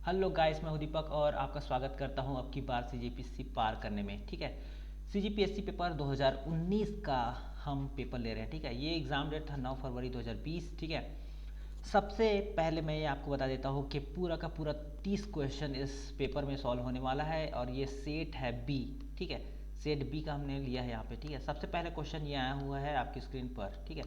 Hello guys, मैं हूं दीपक और आपका स्वागत करता हूं अब की बार सीजीपीएससी पार करने में। ठीक है, सीजीपीएससी पेपर 2019 का हम पेपर ले रहे हैं। ठीक है, ये एग्ज़ाम डेट था 9 फरवरी 2020। ठीक है, सबसे पहले मैं ये आपको बता देता हूँ कि पूरा का पूरा 30 क्वेश्चन इस पेपर में सॉल्व होने वाला है और ये सेट है बी। ठीक है, सेट बी का हमने लिया है यहाँ पे। ठीक है, सबसे पहले क्वेश्चन ये आया हुआ है आपकी स्क्रीन पर। ठीक है,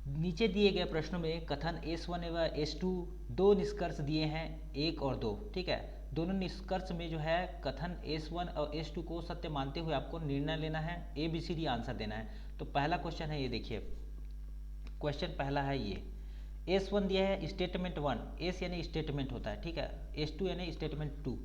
नीचे दिए गए प्रश्नों में कथन S1 एवं S2 दो निष्कर्ष दिए हैं, एक और दो। ठीक है, दोनों निष्कर्ष में जो है कथन S1 और S2 को सत्य मानते हुए आपको निर्णय लेना है, ABCD आंसर देना है। तो पहला क्वेश्चन है ये, देखिए क्वेश्चन पहला है ये। S1 दिया है स्टेटमेंट 1, एस यानी स्टेटमेंट होता है। ठीक है, S2 यानी स्टेटमेंट 2।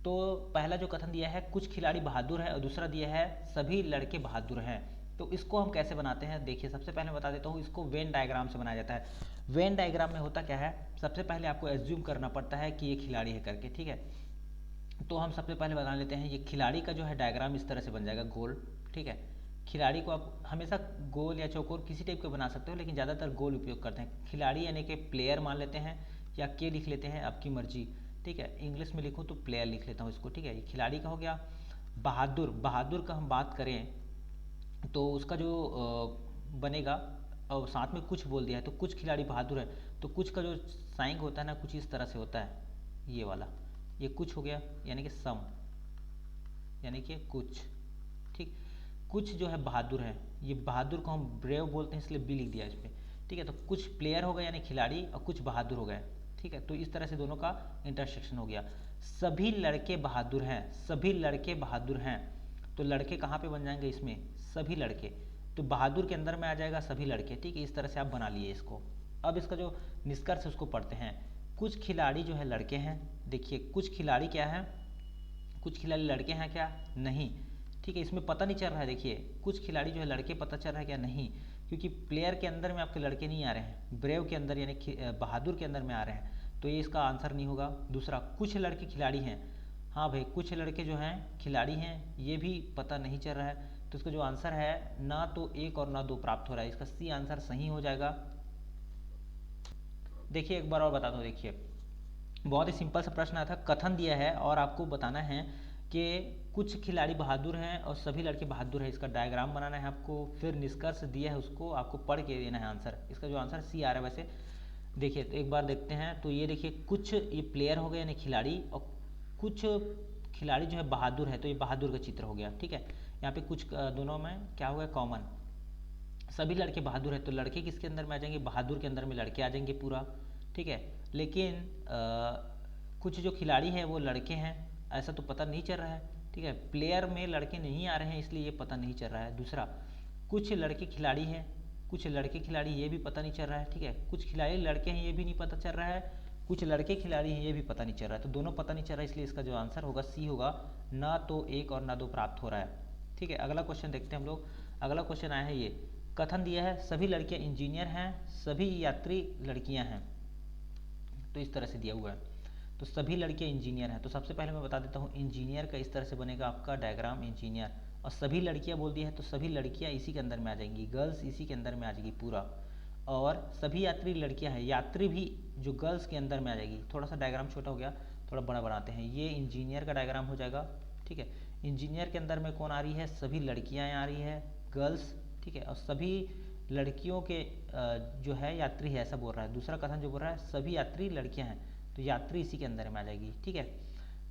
तो पहला जो कथन दिया है कुछ खिलाड़ी बहादुर है और दूसरा दिया है सभी लड़के बहादुर हैं। तो इसको हम कैसे बनाते हैं, देखिए सबसे पहले मैं बता देता हूँ, इसको वेन डायग्राम से बनाया जाता है। वेन डायग्राम में होता क्या है, सबसे पहले आपको एज्यूम करना पड़ता है कि ये खिलाड़ी है करके। ठीक है, तो हम सबसे पहले बना लेते हैं, ये खिलाड़ी का जो है डायग्राम इस तरह से बन जाएगा, गोल। ठीक है, खिलाड़ी को आप हमेशा गोल या चौकोर किसी टाइप के बना सकते हो, लेकिन ज़्यादातर गोल उपयोग करते हैं। खिलाड़ी यानी कि प्लेयर मान लेते हैं या के लिख लेते हैं, आपकी मर्जी। ठीक है, इंग्लिश में लिखूँ तो प्लेयर लिख लेता हूँ इसको। ठीक है, ये खिलाड़ी का हो गया। बहादुर, बहादुर का हम बात करें तो उसका जो बनेगा, और साथ में कुछ बोल दिया है तो कुछ खिलाड़ी बहादुर है, तो कुछ का जो साइंग होता है ना, कुछ इस तरह से होता है, ये वाला, ये कुछ हो गया यानी कि सम, यानी कि कुछ। ठीक, कुछ जो है बहादुर है, ये बहादुर को हम ब्रेव बोलते हैं इसलिए बी लिख दिया इस पर। ठीक है, तो कुछ प्लेयर हो गए यानी खिलाड़ी और कुछ बहादुर हो गए। ठीक है, तो इस तरह से दोनों का इंटरसेक्शन हो गया। सभी लड़के बहादुर हैं, सभी लड़के बहादुर हैं, तो लड़के कहाँ पे बन जाएंगे इसमें, सभी लड़के। तो बहादुर के अंदर में आ जाएगा सभी लड़के। ठीक है, इस तरह से आप बना लिए इसको। अब इसका जो निष्कर्ष है उसको पढ़ते हैं। कुछ खिलाड़ी जो है लड़के हैं, देखिए कुछ खिलाड़ी क्या है, कुछ खिलाड़ी लड़के हैं क्या, नहीं। ठीक है, इसमें पता नहीं चल रहा है, देखिए कुछ खिलाड़ी जो है लड़के पता चल रहा है क्या, नहीं, क्योंकि प्लेयर के अंदर में आपके लड़के नहीं आ रहे हैं, ब्रेव के अंदर यानी बहादुर के अंदर में आ रहे हैं, तो ये इसका आंसर नहीं होगा। दूसरा, कुछ लड़के खिलाड़ी हैं, हाँ भाई कुछ लड़के जो हैं खिलाड़ी हैं, ये भी पता नहीं चल रहा है, तो इसका जो आंसर है ना तो एक और ना दो प्राप्त हो रहा है, इसका सी आंसर सही हो जाएगा। देखिए एक बार और बता दो, देखिए बहुत ही सिंपल सा प्रश्न आया था, कथन दिया है और आपको बताना है कि कुछ खिलाड़ी बहादुर हैं और सभी लड़के बहादुर हैं, इसका डायग्राम बनाना है आपको, फिर निष्कर्ष दिया है उसको आपको पढ़ के देना है आंसर। इसका जो आंसर सी आ रहा है वैसे, देखिए तो एक बार देखते हैं। तो ये देखिए कुछ, ये प्लेयर हो गए यानी खिलाड़ी, और कुछ खिलाड़ी जो है बहादुर है, तो ये बहादुर का चित्र हो गया। ठीक है, यहाँ पे कुछ दोनों में क्या हो गया, कॉमन। सभी लड़के बहादुर है, तो लड़के किसके अंदर में आ जाएंगे, बहादुर के अंदर में लड़के आ जाएंगे पूरा। ठीक है, लेकिन कुछ जो खिलाड़ी हैं वो लड़के हैं, ऐसा तो पता नहीं चल रहा है। ठीक है, प्लेयर में लड़के नहीं आ रहे हैं इसलिए ये पता नहीं चल रहा है। दूसरा, कुछ लड़के खिलाड़ी हैं, कुछ लड़के खिलाड़ी, ये भी पता नहीं चल रहा है। ठीक है, कुछ खिलाड़ी लड़के हैं, ये भी नहीं पता चल रहा है, कुछ लड़के खिलाड़ी हैं, ये भी पता नहीं चल रहा है, तो दोनों पता नहीं चल रहा है, इसलिए इसका जो आंसर होगा सी होगा, ना तो एक और ना दो प्राप्त हो रहा है। ठीक है, अगला क्वेश्चन देखते हैं हम लोग। अगला क्वेश्चन आया है ये, कथन दिया है सभी लड़कियां इंजीनियर हैं, सभी यात्री लड़कियां हैं, तो इस तरह से दिया हुआ है। तो सभी लड़कियां इंजीनियर हैं, तो सबसे पहले मैं बता देता हूँ इंजीनियर का इस तरह से बनेगा आपका डायग्राम, इंजीनियर। और सभी लड़कियां बोल दिया है तो सभी लड़कियां इसी के अंदर में आ जाएंगी, गर्ल्स इसी के अंदर में आ जाएगी पूरा। और सभी यात्री लड़कियां हैं, यात्री भी जो गर्ल्स के अंदर में आ जाएगी। थोड़ा सा डायग्राम छोटा हो गया, थोड़ा बड़ा बनाते हैं, ये इंजीनियर का डायग्राम हो जाएगा। ठीक है, इंजीनियर के अंदर में कौन आ रही है, सभी लड़कियां आ रही है, गर्ल्स। ठीक है, और सभी लड़कियों के जो है यात्री है ऐसा बोल रहा है। दूसरा कथन जो बोल रहा है सभी यात्री लड़कियां हैं, तो यात्री इसी के अंदर में आ जाएगी। ठीक है,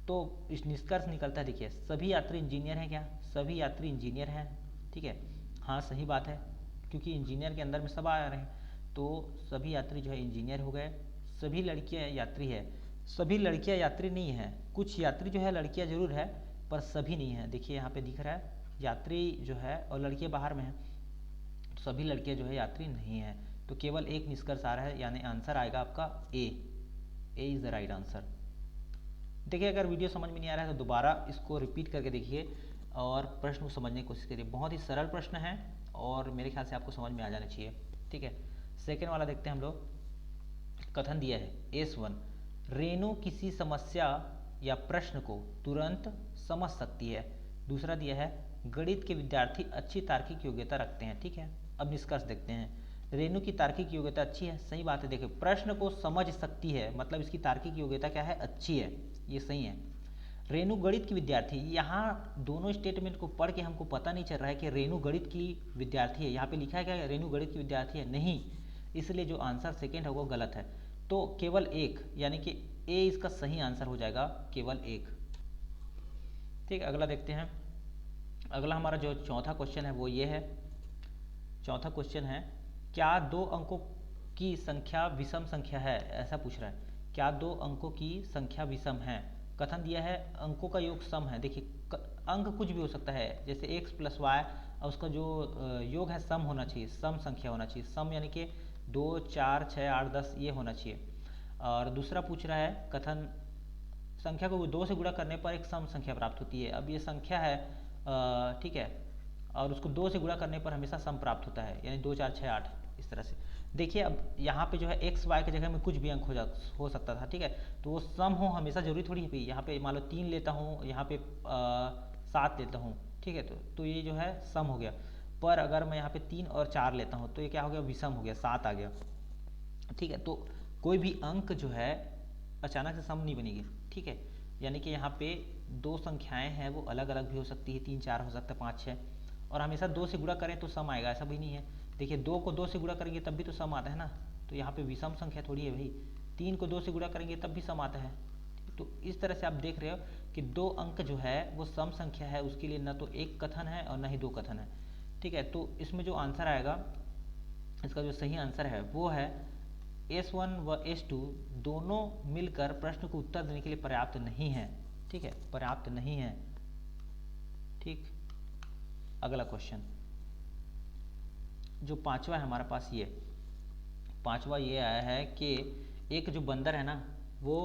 तो इस निष्कर्ष निकलता है, देखिए सभी यात्री इंजीनियर हैं क्या, सभी यात्री इंजीनियर हैं। ठीक है, हाँ सही बात है, क्योंकि इंजीनियर के अंदर में सब आ रहे हैं, तो सभी यात्री जो है इंजीनियर हो गए। सभी लड़कियां यात्री है, सभी लड़कियां यात्री नहीं है, कुछ यात्री जो है लड़कियां जरूर है पर सभी नहीं है। देखिए यहाँ पे दिख रहा है यात्री जो है और लड़कियां बाहर में है, तो सभी लड़कियां जो है यात्री नहीं है, तो केवल एक निष्कर्ष आ रहा है, यानी आंसर आएगा आपका ए इज द राइट आंसर। देखिए अगर वीडियो समझ में नहीं आ रहा है तो दोबारा इसको रिपीट करके देखिए और प्रश्न को समझने की कोशिश करिए, बहुत ही सरल प्रश्न है और मेरे ख्याल से आपको समझ में आ जाना चाहिए। ठीक है, सेकेंड वाला देखते हैं हम लोग। कथन दिया है S1, रेणु किसी समस्या या प्रश्न को तुरंत समझ सकती है। दूसरा दिया है गणित के विद्यार्थी अच्छी तार्किक योग्यता रखते हैं। ठीक है, अब निष्कर्ष देखते हैं। रेणु की तार्किक योग्यता अच्छी है, सही बात है। देखिए प्रश्न को समझ सकती है, मतलब इसकी तार्किक योग्यता क्या है, अच्छी है, ये सही है। रेणु गणित की विद्यार्थी, यहाँ दोनों स्टेटमेंट को पढ़ के हमको पता नहीं चल रहा है कि रेणु गणित की विद्यार्थी है। यहाँ पे लिखा है क्या, रेणु गणित की विद्यार्थी है, नहीं, इसलिए जो आंसर सेकेंड है वो गलत है। तो केवल एक, यानी कि ए इसका सही आंसर हो जाएगा, केवल एक। ठीक, अगला देखते हैं। अगला हमारा जो चौथा क्वेश्चन है वो ये है। चौथा क्वेश्चन है, क्या दो अंकों की संख्या विषम संख्या है, ऐसा पूछ रहा है। क्या दो अंकों की संख्या विषम है। कथन दिया है अंकों का योग सम है। देखिए अंक कुछ भी हो सकता है, जैसे x प्लस वाई और उसका जो योग है सम होना चाहिए, सम संख्या होना चाहिए। सम यानी कि 2, 4, 6, 8, 10 ये होना चाहिए। और दूसरा पूछ रहा है कथन, संख्या को 2 से गुणा करने पर एक सम संख्या प्राप्त होती है। अब ये संख्या है, ठीक है, और उसको 2 से गुणा करने पर हमेशा सम प्राप्त होता है, यानी 2, 4, 6, 8 इस तरह से। देखिए अब यहाँ पे जो है एक्स वाई की जगह में कुछ भी अंक हो सकता था, ठीक है, तो वो सम हो हमेशा जरूरी थोड़ी है भाई। यहाँ पे मान लो 3 लेता हूँ, यहाँ पे 7 लेता हूँ, ठीक है, तो ये जो है सम हो गया। पर अगर मैं यहाँ पे 3 और 4 लेता हूँ तो ये क्या हो गया, विषम हो गया, 7 आ गया। ठीक है, तो कोई भी अंक जो है अचानक से सम नहीं बनेगी, ठीक है, यानी कि यहाँ पे दो संख्याएं हैं वो अलग अलग भी हो सकती है, 3, 4 हो सकता है, 5, 6, और हमेशा 2 से गुणा करें तो सम आएगा, ऐसा भी नहीं है। देखिए 2 को 2 से गुणा करेंगे तब भी तो सम आता है ना, तो यहाँ पे विषम संख्या थोड़ी है भाई। 3 को 2 से गुणा करेंगे तब भी सम आता है। तो इस तरह से आप देख रहे हो कि दो अंक जो है वो सम संख्या है, उसके लिए न तो एक कथन है और न ही दो कथन है, ठीक है। तो इसमें जो आंसर आएगा, इसका जो सही आंसर है वो है S1 व S2 दोनों मिलकर प्रश्न को उत्तर देने के लिए पर्याप्त नहीं है, ठीक है, पर्याप्त नहीं है। ठीक, अगला क्वेश्चन जो पांचवा है हमारे पास, ये पांचवा ये आया है कि एक जो बंदर है ना वो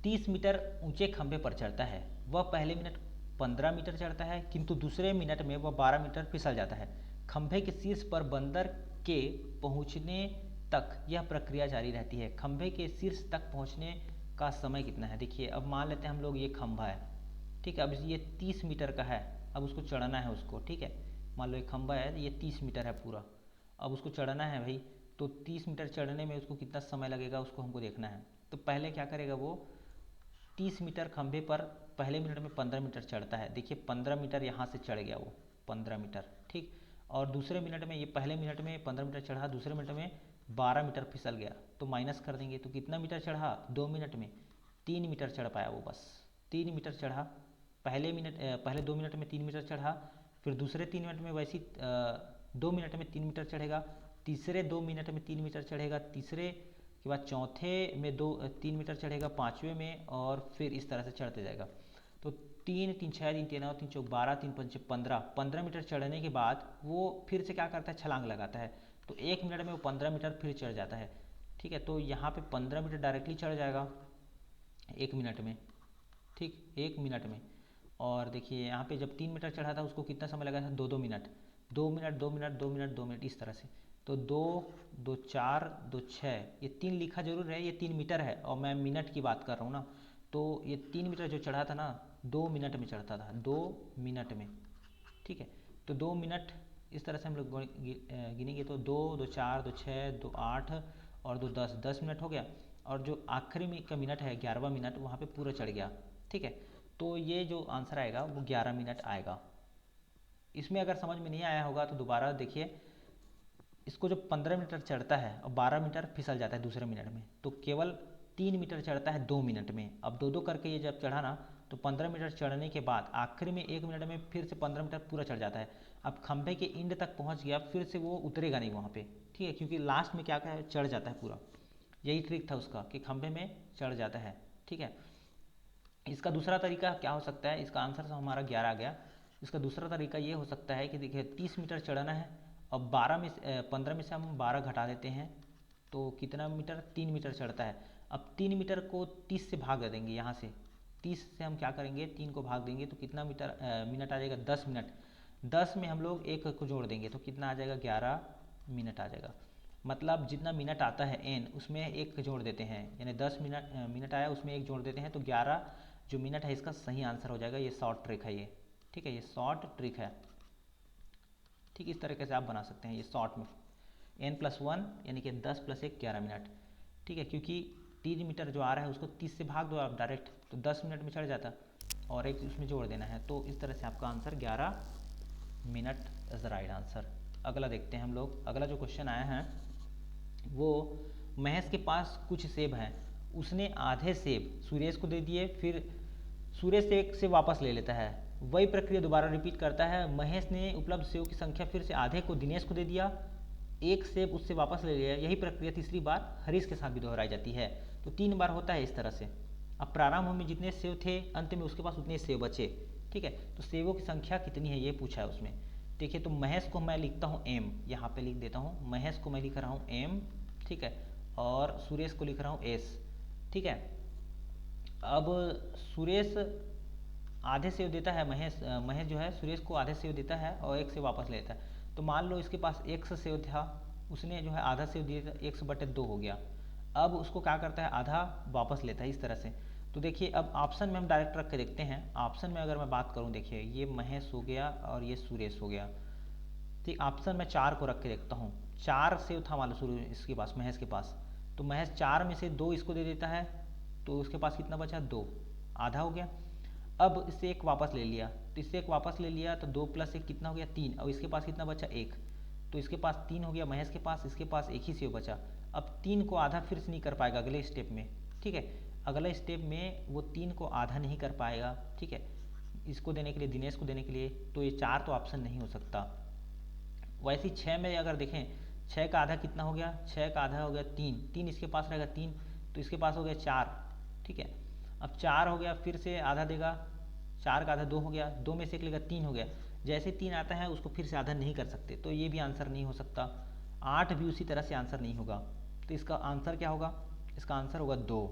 30 मीटर ऊंचे खंभे पर चढ़ता है। वह पहले मिनट 15 मीटर चढ़ता है, किंतु दूसरे मिनट में वह 12 मीटर फिसल जाता है। खंभे के शीर्ष पर बंदर के पहुंचने तक यह प्रक्रिया जारी रहती है। खंभे के शीर्ष तक पहुंचने का समय कितना है। देखिए अब मान लेते हैं हम लोग ये खंभा है, ठीक है, अब ये 30 मीटर का है, अब उसको चढ़ना है उसको, ठीक है, मान लो ये खंभा है, ये 30 मीटर है पूरा, अब उसको चढ़ना है भाई, तो 30 मीटर चढ़ने में उसको कितना समय लगेगा उसको हमको देखना है। तो पहले क्या करेगा वो, 30 मीटर खंभे पर पहले मिनट में 15 मीटर चढ़ता है। देखिए 15 मीटर यहाँ से चढ़ गया वो, 15 मीटर, ठीक, और दूसरे मिनट में ये पहले मिनट में 15 मीटर चढ़ा, दूसरे मिनट में 12 मीटर फिसल गया, तो माइनस कर देंगे, तो कितना मीटर चढ़ा, 2 मिनट में 3 मीटर चढ़ पाया वो, बस 3 मीटर चढ़ा। पहले 2 मिनट में 3 मीटर चढ़ा, फिर दूसरे 3 मिनट में वैसी 2 मिनट में 3 मीटर चढ़ेगा, तीसरे 2 मिनट में 3 मीटर चढ़ेगा, तीसरे के बाद चौथे में 3 मीटर चढ़ेगा, पाँचवें में, और फिर इस तरह से चढ़ते जाएगा। तो 3, 3, 6, 3, 13, 3, 4, 12, 3, 5, 15 मीटर चढ़ने के बाद वो फिर से क्या करता है, छलांग लगाता है, तो 1 मिनट में वो 15 मीटर फिर चढ़ जाता है, ठीक है। तो यहाँ पे 15 मीटर डायरेक्टली चढ़ जाएगा 1 मिनट में, ठीक, 1 मिनट में। और देखिए यहाँ पे जब 3 मीटर चढ़ा था उसको कितना समय लगा था, 2 minute, 2 minute, 2 minute, 2 minute, 2 minute, इस तरह से। तो 2, 2, 4, 2, 6, ये 3 लिखा जरूर है, ये 3 मीटर है और मैं मिनट की बात कर रहा हूँ ना, तो ये 3 मीटर जो चढ़ा था ना 2 मिनट में चढ़ता था, 2 मिनट में, ठीक है। तो 2 मिनट इस तरह से हम लोग गिनेंगे, तो 2, 2, 4, 2, 6, 2, 8 और 2, 10, 10 मिनट हो गया, और जो आखिरी का मिनट है 11वां मिनट, वहाँ पे पूरा चढ़ गया, ठीक है। तो ये जो आंसर आएगा वो 11 मिनट आएगा। इसमें अगर समझ में नहीं आया होगा तो दोबारा देखिए, इसको जो 15 मीटर चढ़ता है और 12 मीटर फिसल जाता है दूसरे मिनट में, तो केवल 3 मीटर चढ़ता है 2 मिनट में। अब दो करके ये जब चढ़ा ना, तो 15 मीटर चढ़ने के बाद आखिरी में 1 मिनट में फिर से 15 मीटर पूरा चढ़ जाता है। अब खंभे के इंड तक पहुंच गया, फिर से वो उतरेगा नहीं वहाँ पे, ठीक है, क्योंकि लास्ट में क्या है, चढ़ जाता है पूरा। यही ट्रिक था उसका कि खंभे में चढ़ जाता है, ठीक है। इसका दूसरा तरीका क्या हो सकता है, इसका आंसर तो हमारा 11 आ गया। इसका दूसरा तरीका ये हो सकता है कि देखिए 30 मीटर चढ़ना है, अब 15 में से हम 12 घटा देते हैं, तो कितना मीटर, 3 मीटर चढ़ता है। अब 3 मीटर को 30 से भाग देंगे, यहाँ से 30 से हम क्या करेंगे, 3 को भाग देंगे, तो कितना मिनट आ जाएगा, 10 मिनट। 10 में हम लोग 1 को जोड़ देंगे तो कितना आ जाएगा, 11 मिनट आ जाएगा। मतलब जितना मिनट आता है n, उसमें 1 जोड़ देते हैं, यानी 10 मिनट आया, उसमें 1 जोड़ देते हैं, तो 11 जो मिनट है इसका सही आंसर हो जाएगा। ये शॉर्ट ट्रिक है ये, ठीक है, ये शॉर्ट ट्रिक है, ठीक, इस तरीके से आप बना सकते हैं ये शॉर्ट में। n+1 यानी कि 10 + 1 11 मिनट, ठीक है, क्योंकि 3 मीटर जो आ रहा है उसको 30 से भाग दो आप डायरेक्ट, तो 10 मिनट में चढ़ जाता और एक उसमें जोड़ देना है। तो इस तरह से आपका answer 11 minute is right answer. अगला देखते हैं हम लोग। अगला जो क्वेश्चन आया है वो महेश के पास कुछ सेब हैं, उसने आधे सेब सुरेश को दे दिए, फिर सुरेश एक सेब वापस ले लेता है। वही प्रक्रिया दोबारा रिपीट करता है। महेश ने उपलब्ध सेब की संख्या फिर से आधे को दिनेश को दे दिया, एक सेब उससे वापस ले लिया। यही प्रक्रिया तीसरी बार हरीश के साथ भी दोहराई जाती है। तो 3 बार होता है इस तरह से। अब प्रारंभ में जितने सेब थे अंत में उसके पास उतने सेब बचे, ठीक है। तो सेबों की संख्या कितनी है ये पूछा है उसमें। देखिए, तो महेश को मैं लिखता हूँ m, यहाँ पे लिख देता हूँ। महेश को मैं लिख रहा हूँ m, ठीक है, और सुरेश को लिख रहा हूँ s, ठीक है। अब सुरेश आधे सेव देता है, महेश जो है सुरेश को आधे सेव देता है और एक सेव वापस ले लेता है। तो मान लो इसके पास 100 सेव था, उसने जो है आधा सेव दिया, 100/2 हो गया। अब उसको क्या करता है, आधा वापस लेता है इस तरह से। तो देखिए, अब ऑप्शन में हम डायरेक्ट रख के देखते हैं। ऑप्शन में अगर मैं बात करूँ, देखिए ये महेश हो गया और ये सुरेश हो गया, ठीक। ऑप्शन में 4 को रख के देखता हूँ। 4 सेव था मान लो सुरेश इसके पास, महेश के पास। तो महेश 4 में से 2 इसको दे देता है, तो उसके पास कितना बचा, 2, आधा हो गया। अब इससे एक वापस ले लिया, तो इससे एक वापस ले लिया, तो 2 + 1 कितना हो गया, 3। और इसके पास कितना बचा, 1। तो इसके पास 3 हो गया महेश के पास, इसके पास एक ही सेव बचा। अब 3 को आधा फिर से नहीं कर पाएगा अगले स्टेप में, ठीक है। अगले स्टेप में वो 3 को आधा नहीं कर पाएगा, ठीक है, इसको देने के लिए, दिनेश को देने के लिए। तो ये 4 तो ऑप्शन नहीं हो सकता। वैसे ही 6 में अगर देखें, 6 का आधा कितना हो गया, 6 का आधा हो गया 3, 3 इसके पास रहेगा 3, तो इसके पास हो गया 4, ठीक है। अब 4 हो गया, फिर से आधा देगा, 4 का आधा 2 हो गया, 2 में से एक लेगा, 3 हो गया। जैसे 3 आता है उसको फिर से आधा नहीं कर सकते, तो ये भी आंसर नहीं हो सकता। 8 भी उसी तरह से आंसर नहीं होगा। तो इसका आंसर क्या होगा, इसका आंसर होगा 2।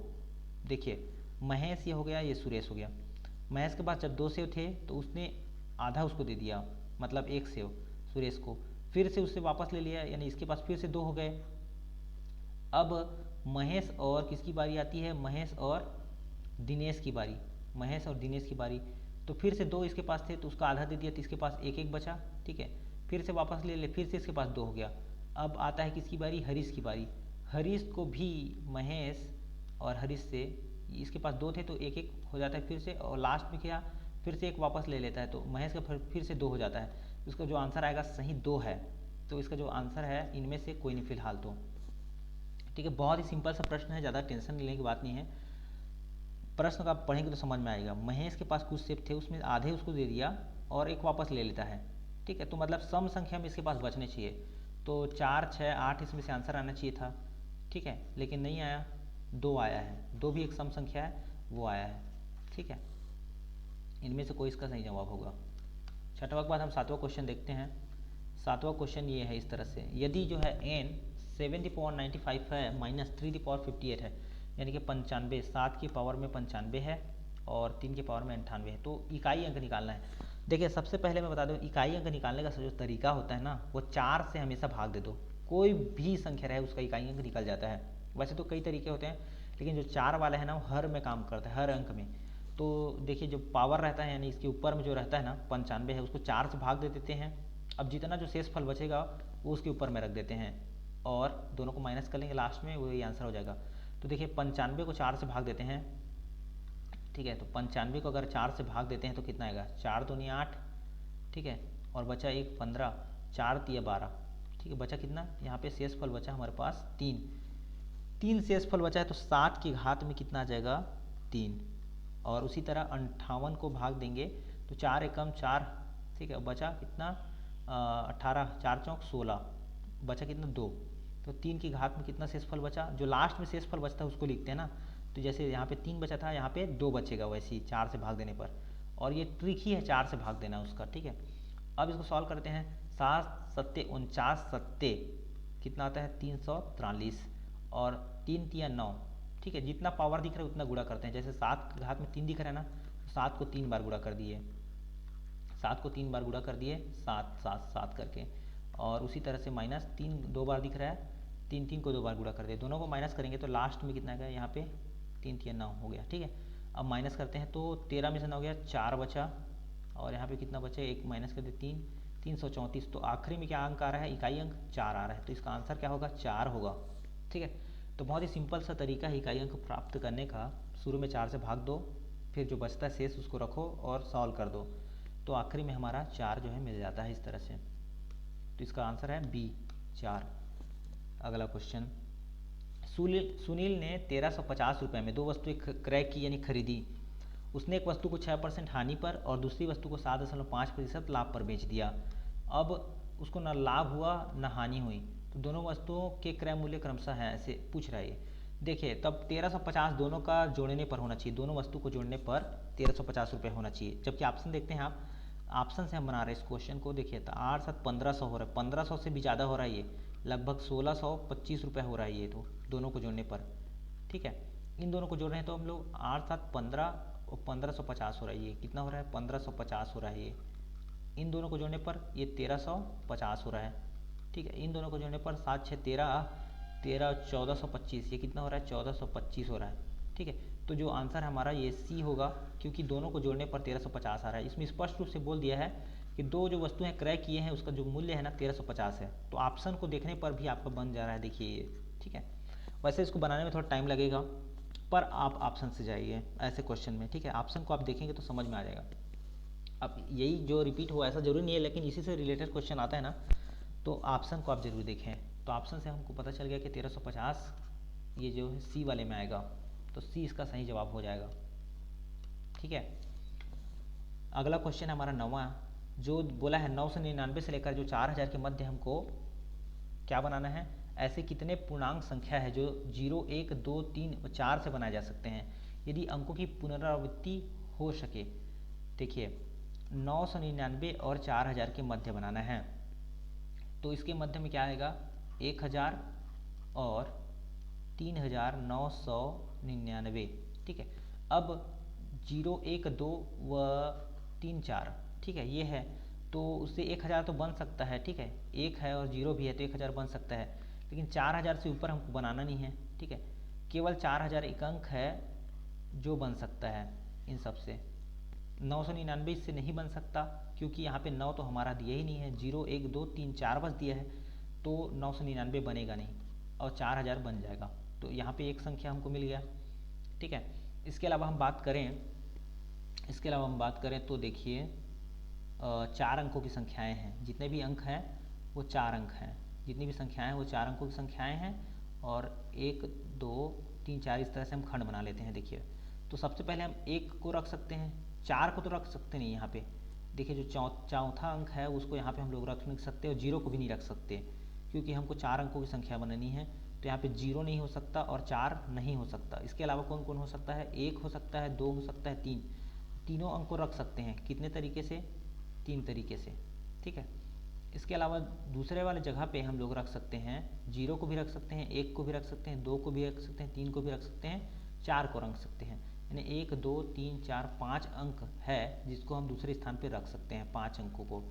देखिए, महेश ये हो गया, ये सुरेश हो गया। महेश के पास जब 2 सेव थे तो उसने आधा उसको दे दिया, मतलब 1 सेव सुरेश को, फिर से उससे वापस ले लिया, यानी इसके पास फिर से 2 हो गए। अब महेश और किसकी बारी आती है, महेश और दिनेश की बारी, महेश और दिनेश की बारी। तो फिर से 2 इसके पास थे तो उसका आधा दे दिया, तो इसके पास 1 बचा, ठीक है। फिर से वापस ले ले, फिर से इसके पास 2 हो गया। अब आता है किसकी बारी, हरीश की बारी। हरीश को भी महेश और हरीश से, इसके पास 2 थे तो 1 हो जाता है फिर से, और लास्ट में क्या, फिर से 1 वापस ले लेता है, तो महेश का फिर से 2 हो जाता है। इसका जो आंसर आएगा सही 2 है। तो इसका जो आंसर है इनमें से कोई नहीं फिलहाल तो, ठीक है। बहुत ही सिंपल सा प्रश्न है, ज़्यादा टेंशन लेने की बात नहीं है। प्रश्न का पढ़ेंगे तो समझ में आएगा। महेश के पास कुछ सेब थे, उसमें आधे उसको दे दिया और 1 वापस ले लेता है, ठीक है। तो मतलब सम संख्या में इसके पास बचने चाहिए। तो 4, 6, 8 इसमें से आंसर आना चाहिए था, ठीक है, लेकिन नहीं आया, 2 आया है। 2 भी एक सम संख्या है, वो आया है, ठीक है। इनमें से कोई इसका सही जवाब होगा। छठवां के बाद हम 7वां क्वेश्चन देखते हैं। 7वां क्वेश्चन ये है इस तरह से, यदि जो है n 7^95 है -3^58 है, यानी कि 95, 7 की पावर में 95 है और 3 की पावर में 98 है, तो इकाई अंक निकालना है। देखिए, सबसे पहले मैं बता दूं, इकाई अंक निकालने का जो तरीका होता है ना, वो 4 से हमेशा भाग दे दो। कोई भी संख्या रहे उसका इकाई अंक निकल जाता है। वैसे तो कई तरीके होते हैं, लेकिन जो 4 वाला है ना, वो हर में काम करता है, हर अंक में। तो देखिए, जो पावर रहता है यानी इसके ऊपर में जो रहता है ना 95 है, उसको 4 से भाग दे देते हैं। अब जितना जो शेष फल बचेगा वो उसके ऊपर में रख देते हैं और दोनों को माइनस कर लेंगे, लास्ट में वही आंसर हो जाएगा। तो देखिए, 95 को 4 से भाग देते हैं, ठीक है। तो 95 को अगर 4 से भाग देते हैं तो कितना आएगा, 4 दूनी 8, ठीक है, और बचा 1 15, 4 तिया 12, ठीक है। बचा कितना, यहाँ पे शेष फल बचा हमारे पास 3 शेष फल बचा है, तो 7 की घात में कितना आ जाएगा, 3। और उसी तरह 58 को भाग देंगे तो 4 एकम 4, ठीक है, बचा कितना 18, 4 चौक 16, बचा कितना 2। तो 3 की घात में कितना शेषफल बचा, जो लास्ट में शेषफल बचता है उसको लिखते हैं ना। तो जैसे यहाँ पे 3 बचा था, यहाँ पे 2 बचेगा वैसे ही 4 से भाग देने पर। और ये ट्रिक ही है 4 से भाग देना उसका, ठीक है। अब इसको सॉल्व करते हैं। 7 सत्ते 49 सत्ते कितना आता है 343, और 3 तिया 9, ठीक है। जितना पावर दिख रहा है उतना गुणा करते हैं। जैसे 7 की घात में 3 दिख रहा है ना, 7 को 3 बार गुणा कर दिए, 7 को 3 बार गुणा कर दिए, 7 7 7 करके। और उसी तरह से -3 2 बार दिख रहा है, 3 3 को 2 बार गुणा कर दिए। दोनों को माइनस करेंगे तो लास्ट में कितना आएगा, यहाँ पे 3 3 9 हो गया, ठीक है। अब माइनस करते हैं तो 13 में से 9 गया, 4 बचा, और यहाँ पे कितना बचा, 1 माइनस कर दिए 3, 334। तो आखिरी में क्या अंक आ रहा है, इकाई अंक 4 आ रहा है, तो इसका आंसर क्या होगा, 4 होगा। ठीक है, तो बहुत ही सिंपल सा तरीका है इकाई अंक प्राप्त करने का। शुरू में 4 से भाग दो, फिर जो बचता है शेष उसको रखो और सॉल्व कर दो, तो आखिरी में हमारा 4 जो है मिल जाता है इस तरह से। तो इसका आंसर है बी, 4। अगला क्वेश्चन, सुनील ने 1350 रुपये में 2 वस्तुएं क्रय की यानी खरीदी। उसने एक वस्तु को 6% हानि पर और दूसरी वस्तु को 7.5% लाभ पर बेच दिया। अब उसको न लाभ हुआ न हानि हुई, तो दोनों वस्तुओं के क्रय मूल्य क्रमशः है, ऐसे पूछ रहा है। देखिए, तब 1350 दोनों का जोड़ने पर होना चाहिए, दोनों वस्तु को जोड़ने पर 1350 रुपये होना चाहिए। जबकि ऑप्शन देखते हैं आप, ऑप्शन से हम बना रहे हैं इस क्वेश्चन को। देखिए, तो 8 7 1500 हो रहा है, 1500 से भी ज़्यादा हो रहा है, ये लगभग 1625 रुपये हो रहा है ये, तो दोनों को जोड़ने पर। ठीक है, इन दोनों को जोड़ रहे हैं तो हम लोग 8 7 15 और 1550 हो रहा है, ये कितना हो रहा है, 1550 हो रहा है ये। इन दोनों को जोड़ने पर ये 1350 हो रहा है। ठीक है, इन दोनों को जोड़ने पर 7 6 13 13 1425, ये कितना हो रहा है, 1425 हो रहा है। ठीक है, तो जो आंसर हमारा ये सी होगा, क्योंकि दोनों को जोड़ने पर 1350 आ रहा है। इसमें स्पष्ट रूप से बोल दिया है कि दो जो वस्तुएं क्रय किए हैं उसका जो मूल्य है ना 1350 है, तो ऑप्शन को देखने पर भी आपका बन जा रहा है, देखिए ये। ठीक है, वैसे इसको बनाने में थोड़ा टाइम लगेगा, पर आप ऑप्शन से जाइए ऐसे क्वेश्चन में। ठीक है, ऑप्शन को आप देखेंगे तो समझ में आ जाएगा। अब यही जो रिपीट हुआ ऐसा जरूरी नहीं है, लेकिन इसी से रिलेटेड क्वेश्चन आता है ना, तो ऑप्शन को आप जरूर देखें। तो ऑप्शन से हमको पता चल गया कि 1350 ये जो है सी वाले में आएगा, तो सी इसका सही जवाब हो जाएगा। ठीक है, अगला क्वेश्चन है हमारा 9वां, जो बोला है 999 से लेकर जो 4000 के मध्य हमको क्या बनाना है। ऐसे कितने पूर्णांक संख्या है जो 0 1 2 3 और 4 से बनाए जा सकते हैं यदि अंकों की पुनरावृत्ति हो सके। देखिए, 999 और 4000 के मध्य बनाना है, तो इसके मध्य में क्या आएगा, 1000 और 3999। ठीक है, अब 0 1 2 व 3 4, ठीक है, ये है, तो उससे 1000 तो बन सकता है। ठीक है, 1 है और 0 भी है तो 1000 बन सकता है, लेकिन 4000 से ऊपर हमको बनाना नहीं है। ठीक है, केवल 4000 एक अंक है जो बन सकता है इन सब से। 999 इससे नहीं बन सकता, क्योंकि यहाँ पे 9 तो हमारा दिया ही नहीं है, 0 1 2 3 4 बस दिया है, तो 999 बनेगा नहीं और 4000 बन जाएगा, तो यहाँ पे एक संख्या हमको मिल गया। ठीक है, इसके अलावा हम बात करें तो देखिए, 4 अंकों की संख्याएं हैं, जितने भी अंक हैं वो 4 अंक हैं, जितनी भी संख्याएं हैं वो 4 अंकों की संख्याएं हैं, और 1 2 3 4 इस तरह से हम खंड बना लेते हैं। देखिए, तो सबसे पहले हम 1 को रख सकते हैं, 4 को तो रख सकते नहीं यहाँ पे। देखिए, जो चौथा अंक है उसको यहाँ पे हम लोग रख नहीं सकते, और 0 को भी नहीं रख सकते, क्योंकि हमको 4 अंकों की संख्या बनानी है, तो यहाँ पे 0 नहीं हो सकता और 4 नहीं हो सकता। इसके अलावा कौन कौन हो सकता है, 1 हो सकता है, 2 हो सकता है, 3, तीनों अंक को रख सकते हैं। कितने तरीके से, 3 तरीके से। ठीक है, इसके अलावा दूसरे वाले जगह पे हम लोग रख सकते हैं, 0 को भी रख सकते हैं, 1 को भी रख सकते हैं, 2 को भी रख सकते हैं, 3 को भी रख सकते हैं, 4 को रख सकते हैं, यानी 1 2 3 4 5 अंक है जिसको हम दूसरे स्थान पर रख सकते हैं, 5 अंकों को।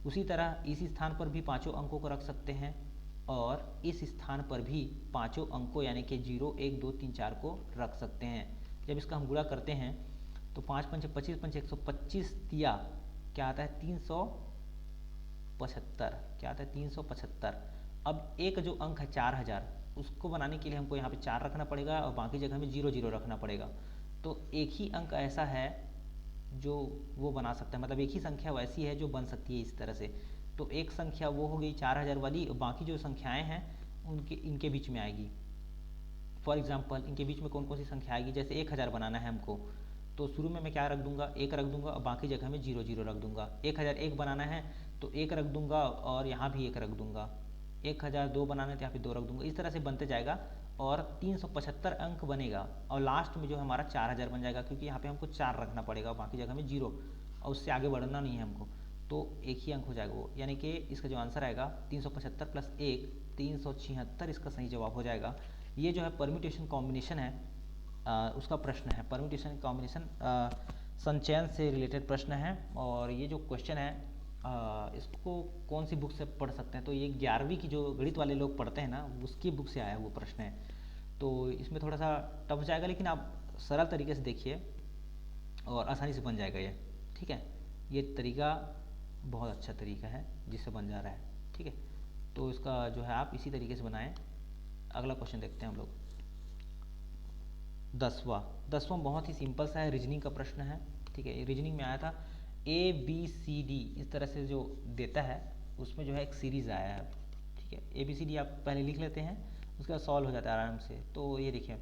उसी तरह इस स्थान पर भी 5 अंकों को रख सकते हैं, और इस स्थान पर भी 5 अंकों यानी कि 0 1 2 3 4 को रख सकते हैं। जब इसका हम गुणा करते हैं तो 5 5 25 5 125 दिया, क्या आता है, 375, क्या आता है, 375। अब एक जो अंक है 4000, उसको बनाने के लिए हमको यहाँ पे 4 रखना पड़ेगा और बाकी जगह में 0 0 रखना पड़ेगा। तो एक ही अंक ऐसा है जो वो बना सकता है, मतलब एक ही संख्या वैसी है जो बन सकती है इस तरह से। तो एक संख्या वो हो गई 4000 वाली, बाकी जो संख्याएं हैं इनके बीच में आएगी। फॉर एग्जाम्पल, इनके बीच में कौन कौन सी संख्या आएगी, जैसे 1000 बनाना है हमको, तो शुरू में मैं क्या रख दूंगा, 1 रख दूंगा और बाकी जगह में 0 0 रख दूंगा। 1001 बनाना है तो 1 रख दूंगा और यहाँ भी 1 रख दूंगा। 1002 बनाना है तो यहाँ पे 2 रख दूंगा। इस तरह से बनते जाएगा और 375 अंक बनेगा, और लास्ट में जो हमारा 4000 बन जाएगा, क्योंकि यहाँ पे हमको 4 रखना पड़ेगा और बाकी जगह में 0, और उससे आगे बढ़ना नहीं है हमको, तो एक ही अंक हो जाएगा वो, यानी कि इसका जो आंसर आएगा 375 + 1 376 इसका सही जवाब हो जाएगा। ये जो है परम्यूटेशन कॉम्बिनेशन है, उसका प्रश्न है, परम्यूटेशन कॉम्बिनेशन संचयन से रिलेटेड प्रश्न है। और ये जो क्वेश्चन है इसको कौन सी बुक से पढ़ सकते हैं, तो ये 11वीं की जो गणित वाले लोग पढ़ते हैं ना, उसकी बुक से आया वो प्रश्न है। तो इसमें थोड़ा सा टफ जाएगा, लेकिन आप सरल तरीके से देखिए और आसानी से बन जाएगा ये। ठीक है, ये तरीका बहुत अच्छा तरीका है जिससे बन जा रहा है, ठीक है। तो इसका जो है आप इसी तरीके से बनाएं। अगला क्वेश्चन देखते हैं हम लोग। 10वां बहुत ही सिंपल सा है, रीजनिंग का प्रश्न है, ठीक है। रीजनिंग में आया था ABCD इस तरह से जो देता है उसमें जो है एक सीरीज़ आया है, ठीक है। ABCD आप पहले लिख लेते हैं, उसके बाद सॉल्व हो जाता है आराम से। तो ये देखिए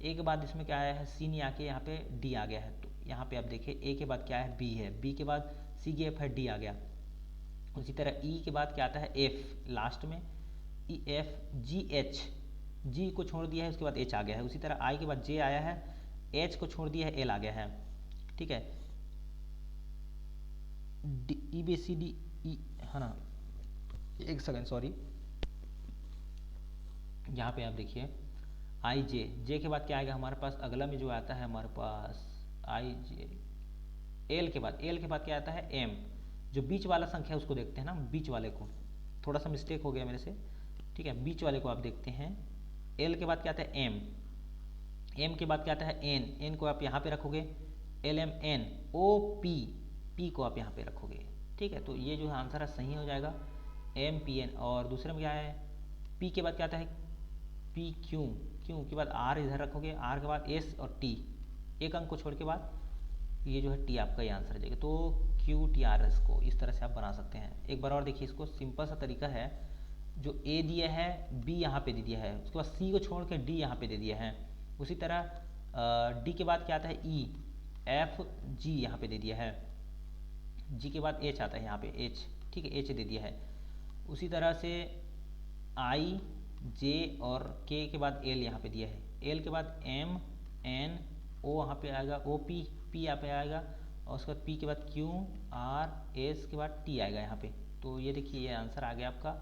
ए के बाद इसमें क्या आया है, सी नहीं आके यहाँ पे डी आ गया है। तो यहाँ पे आप देखिए ए के बाद क्या है, बी है, बी के बाद सी गैप है, डी आ गया। उसी तरह ई के बाद क्या आता है, एफ लास्ट में, ई एफ जी एच, जी को छोड़ दिया है उसके बाद एच आ गया है। उसी तरह आई के बाद जे आया है, एच को छोड़ दिया है एल आ गया है, ठीक है। E B C D E है ना, एक सेकंड सॉरी, यहाँ पे आप देखिए आई जे, जे के बाद क्या आएगा हमारे पास, अगला में जो आता है हमारे पास आई जे, एल के बाद क्या आता है, एम। जो बीच वाला संख्या उसको देखते हैं ना, बीच वाले को, थोड़ा सा मिस्टेक हो गया मेरे से, ठीक है। बीच वाले को आप देखते हैं। एल के बाद क्या आता है, एम, एम के बाद क्या आता है, एन, एन को आप यहाँ पे रखोगे, L M N O P, P को आप यहाँ पे रखोगे, ठीक है। तो ये जो है आंसर है सही हो जाएगा, एम पी एन। और दूसरे में क्या है, पी के बाद क्या आता है, पी क्यू, क्यू के बाद आर इधर रखोगे, आर के बाद एस और टी, एक अंक को छोड़ के बाद ये जो है टी आपका ये आंसर आ जाएगा। तो क्यू टी आर एस को इस तरह से आप बना सकते हैं। एक बार और देखिए, इसको सिंपल सा तरीका है, जो ए दिया है बी यहाँ पे दे दिया है, उसके बाद सी को छोड़ के डी यहाँ पे दे दिया है। उसी तरह डी के बाद क्या आता है, ई एफ जी यहाँ पे दे दिया है, जी के बाद एच आता है यहाँ पे, एच, ठीक है, एच दे दिया है। उसी तरह से आई जे और के बाद एल यहाँ पे दिया है, एल के बाद एम एन ओ यहाँ पे आएगा, ओ पी, पी यहाँ पे आएगा, और उसके बाद पी के बाद क्यू आर एस के बाद टी आएगा यहाँ पे। तो ये देखिए ये आंसर आ गया आपका,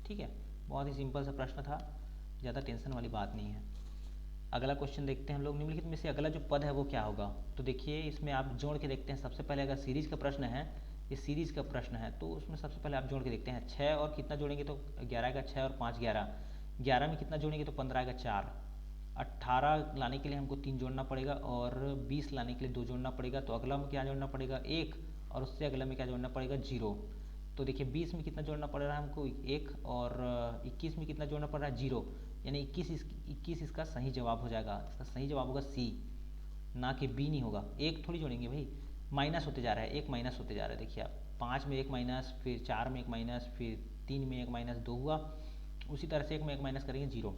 ठीक है। बहुत ही सिंपल सा प्रश्न था, ज़्यादा टेंशन वाली बात नहीं है। अगला क्वेश्चन देखते हैं हम लोग। निम्नलिखित में से अगला जो पद है वो क्या होगा। तो देखिए इसमें आप जोड़ के देखते हैं। सबसे पहले अगर सीरीज का प्रश्न है, ये सीरीज का प्रश्न है, तो उसमें सबसे पहले आप जोड़ के देखते हैं। 6 और कितना जोड़ेंगे तो 11 का 6 और 5 11, 11 में कितना जोड़ेंगे तो 15 का 4, 18 लाने के लिए हमको 3 जोड़ना पड़ेगा, और 20 लाने के लिए 2 जोड़ना पड़ेगा। तो अगला में क्या जोड़ना पड़ेगा, 1, और उससे अगला में क्या जोड़ना पड़ेगा, 0। तो देखिए 20 में कितना जोड़ना पड़ रहा है हमको, 1, और 21 में कितना जोड़ना पड़ रहा है, 0, यानी 21 इसका सही जवाब हो जाएगा। इसका सही जवाब होगा सी, ना कि बी नहीं होगा। एक थोड़ी जोड़ेंगे भाई, माइनस होते जा रहा है, एक माइनस होते जा रहा है। देखिए आप 5 में एक माइनस, फिर 4 में एक माइनस, फिर 3 में एक माइनस, 2 हुआ। उसी तरह से 1 में एक माइनस करेंगे, 0।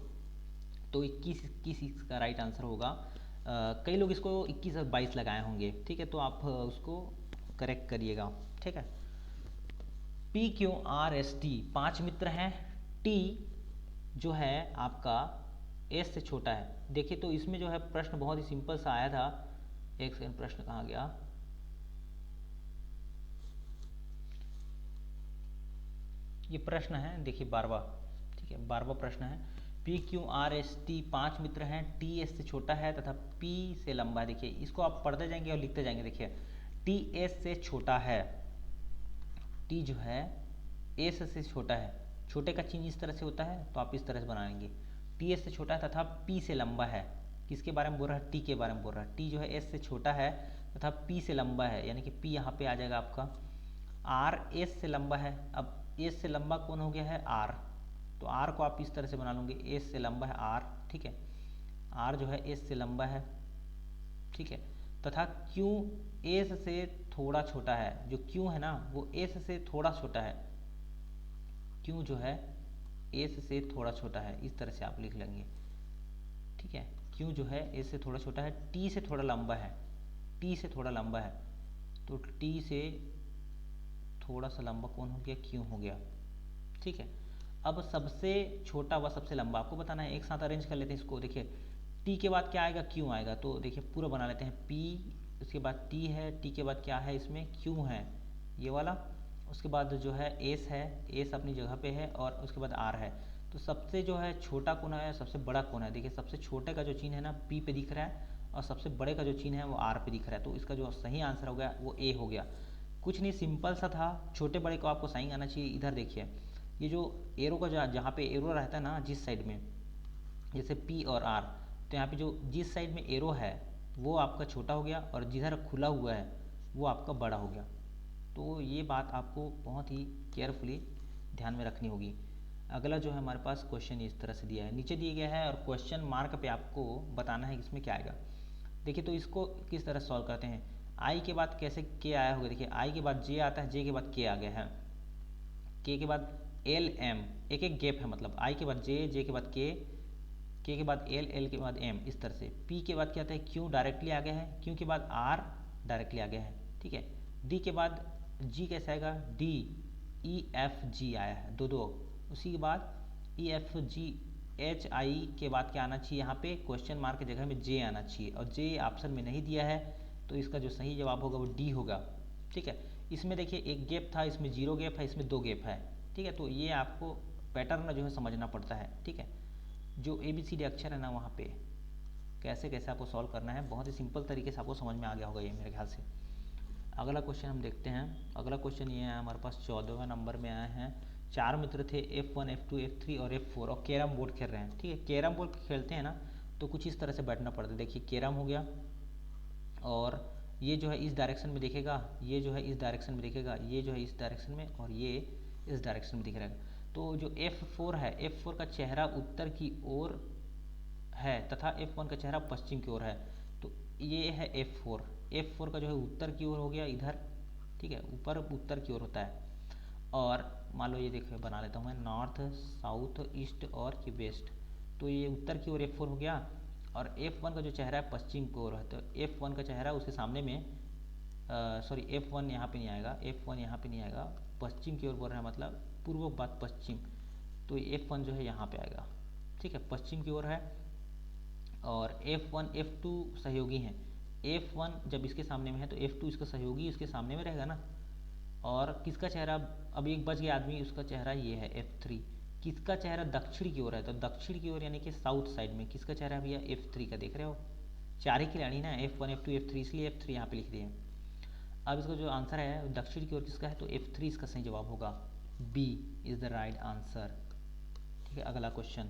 तो 21 इसका राइट आंसर होगा। कई लोग इसको 21 और 22 लगाए होंगे, ठीक है, तो आप उसको करेक्ट करिएगा, ठीक है। P Q R S T 5 मित्र हैं, टी जो है आपका एस से छोटा है। देखिए तो इसमें जो है प्रश्न बहुत ही सिंपल सा आया था। एक सेकंड, प्रश्न कहाँ गया, ये प्रश्न है देखिए 12वां, ठीक है, 12वां प्रश्न है। P Q R S T 5 मित्र हैं, टी एस से छोटा है तथा पी से लंबा है। देखिए इसको आप पढ़ते जाएंगे और लिखते जाएंगे। देखिए टी एस से छोटा है, टी जो है एस से छोटा है, छोटे का चिन्ह इस तरह से होता है, तो आप इस तरह से बनाएंगे। टी एस से छोटा है तथा पी से लंबा है। किसके बारे में बोल रहा है, टी के बारे में बोल रहा है। टी जो है एस से छोटा है तथा पी से लंबा है, यानी कि पी यहाँ पे आ जाएगा आपका। आर एस से लंबा है, अब एस से लंबा कौन हो गया है, आर, तो आर को आप इस तरह से बना लोगे, एस से लंबा है आर, ठीक है, आर जो है एस से लंबा है, ठीक है, तथा क्यू एस से थोड़ा छोटा है। जो क्यू है ना वो एस से थोड़ा छोटा है, क्यू जो है एस से थोड़ा छोटा है, इस तरह से आप लिख लेंगे, ठीक है। क्यू जो है एस से थोड़ा छोटा है, टी से थोड़ा लंबा है, टी से थोड़ा लंबा है, तो टी से थोड़ा सा लंबा कौन हो गया, क्यू हो गया, ठीक है। अब सबसे छोटा व सबसे लंबा आपको बताना है, एक साथ अरेंज कर लेते हैं इसको। देखिए टी के बाद क्या आएगा, क्यू आएगा, तो देखिए पूरा बना लेते हैं। पी, उसके बाद टी है, टी के बाद क्या है इसमें, क्यू है ये वाला, उसके बाद जो है एस है, एस अपनी जगह पे है, और उसके बाद आर है। तो सबसे जो है छोटा कौन है, सबसे बड़ा कौन है। देखिए सबसे छोटे का जो चिन्ह है ना पी पे दिख रहा है, और सबसे बड़े का जो चिन्ह है वो आर पे दिख रहा है। तो इसका जो सही आंसर हो गया वो ए हो गया। कुछ नहीं, सिंपल सा था। छोटे बड़े को आपको साइन आना चाहिए। इधर देखिए ये जो एरो का जहाँ पे एरो रहता है ना जिस साइड में, जैसे पी और आर, तो यहाँ पे जो जिस साइड में एरो है वो आपका छोटा हो गया, और जिधर खुला हुआ है वो आपका बड़ा हो गया, तो ये बात आपको बहुत ही केयरफुली ध्यान में रखनी होगी। अगला जो है हमारे पास क्वेश्चन इस तरह से दिया है, नीचे दिया गया है और क्वेश्चन मार्क पे आपको बताना है कि इसमें क्या आएगा। देखिए तो इसको किस तरह सॉल्व करते हैं। आई के बाद कैसे के आया होगा, देखिए आई के बाद जे आता है, जे के बाद के आ गया है, के बाद एल एम, एक एक गैप है, मतलब आई के बाद जे, जे के बाद के के बाद एल, एल के बाद एम, इस तरह से। पी के बाद क्या आता है, क्यू डायरेक्टली आ गया है, क्यू के बाद आर डायरेक्टली आ गया है, ठीक है। डी के बाद जी कैसे आएगा, डी, ई एफ जी आया है, दो दो। उसी के बाद E F G, H I के बाद क्या आना चाहिए, यहाँ पे क्वेश्चन मार्क की जगह में जे आना चाहिए, और जे ऑप्शन में नहीं दिया है, तो इसका जो सही जवाब होगा वो डी होगा, ठीक है। इसमें देखिए एक गैप था, इसमें जीरो गैप है, इसमें दो गैप है, ठीक है। तो ये आपको पैटर्न जो है समझना पड़ता है, ठीक है। जो ए बी सी डी अक्षर है ना, वहाँ पे कैसे कैसे आपको सॉल्व करना है, बहुत ही सिंपल तरीके से आपको समझ में आ गया होगा ये मेरे ख्याल से। अगला क्वेश्चन हम देखते हैं। अगला क्वेश्चन ये है हमारे पास 14वें नंबर में आए हैं। चार मित्र थे, F1, F2, F3 और F4, और कैरम बोर्ड खेल रहे हैं, ठीक है। कैरम बोर्ड खेलते हैं ना, तो कुछ इस तरह से बैठना पड़ता है। देखिए कैरम हो गया, और ये जो है इस डायरेक्शन में दिखेगा, ये जो है इस डायरेक्शन में दिखेगा, ये जो है इस डायरेक्शन में, और ये इस डायरेक्शन में दिख रहा है। तो जो F4 है, F4 का चेहरा उत्तर की ओर है तथा F1 का चेहरा पश्चिम की ओर है। तो ये है F4, F4 का जो है उत्तर की ओर हो गया इधर, ठीक है, ऊपर उत्तर की ओर होता है। और मान लो ये देखो बना लेता हूँ मैं, नॉर्थ, साउथ, ईस्ट और वेस्ट। तो ये उत्तर की ओर F4 हो गया, और F1 का जो चेहरा है पश्चिम की ओर है, तो F1 का चेहरा उसके सामने में, सॉरी F1 यहाँ पे नहीं आएगा, F1 यहाँ पे नहीं आएगा, पश्चिम की ओर बोल रहा है, मतलब पूर्व बाद पश्चिम, तो F1 जो है यहाँ पे आएगा, ठीक है, पश्चिम की ओर है। और F1 F2 सहयोगी हैं, F1 जब इसके सामने में है तो F2 इसका सहयोगी इसके सामने में रहेगा ना। और किसका चेहरा, अब एक बच गया आदमी, उसका चेहरा ये है F3, किसका चेहरा दक्षिण की ओर है, तो दक्षिण की ओर यानी कि साउथ साइड में किसका चेहरा है भैया, F3 का, देख रहे हो, चार ही खिलाड़ी ना, F1 F2 F3, इसलिए F3 यहाँ पे लिख दिए। अब इसका जो आंसर है दक्षिण की ओर किसका है, तो F3 इसका सही जवाब होगा, B is the right answer, ठीक है। अगला क्वेश्चन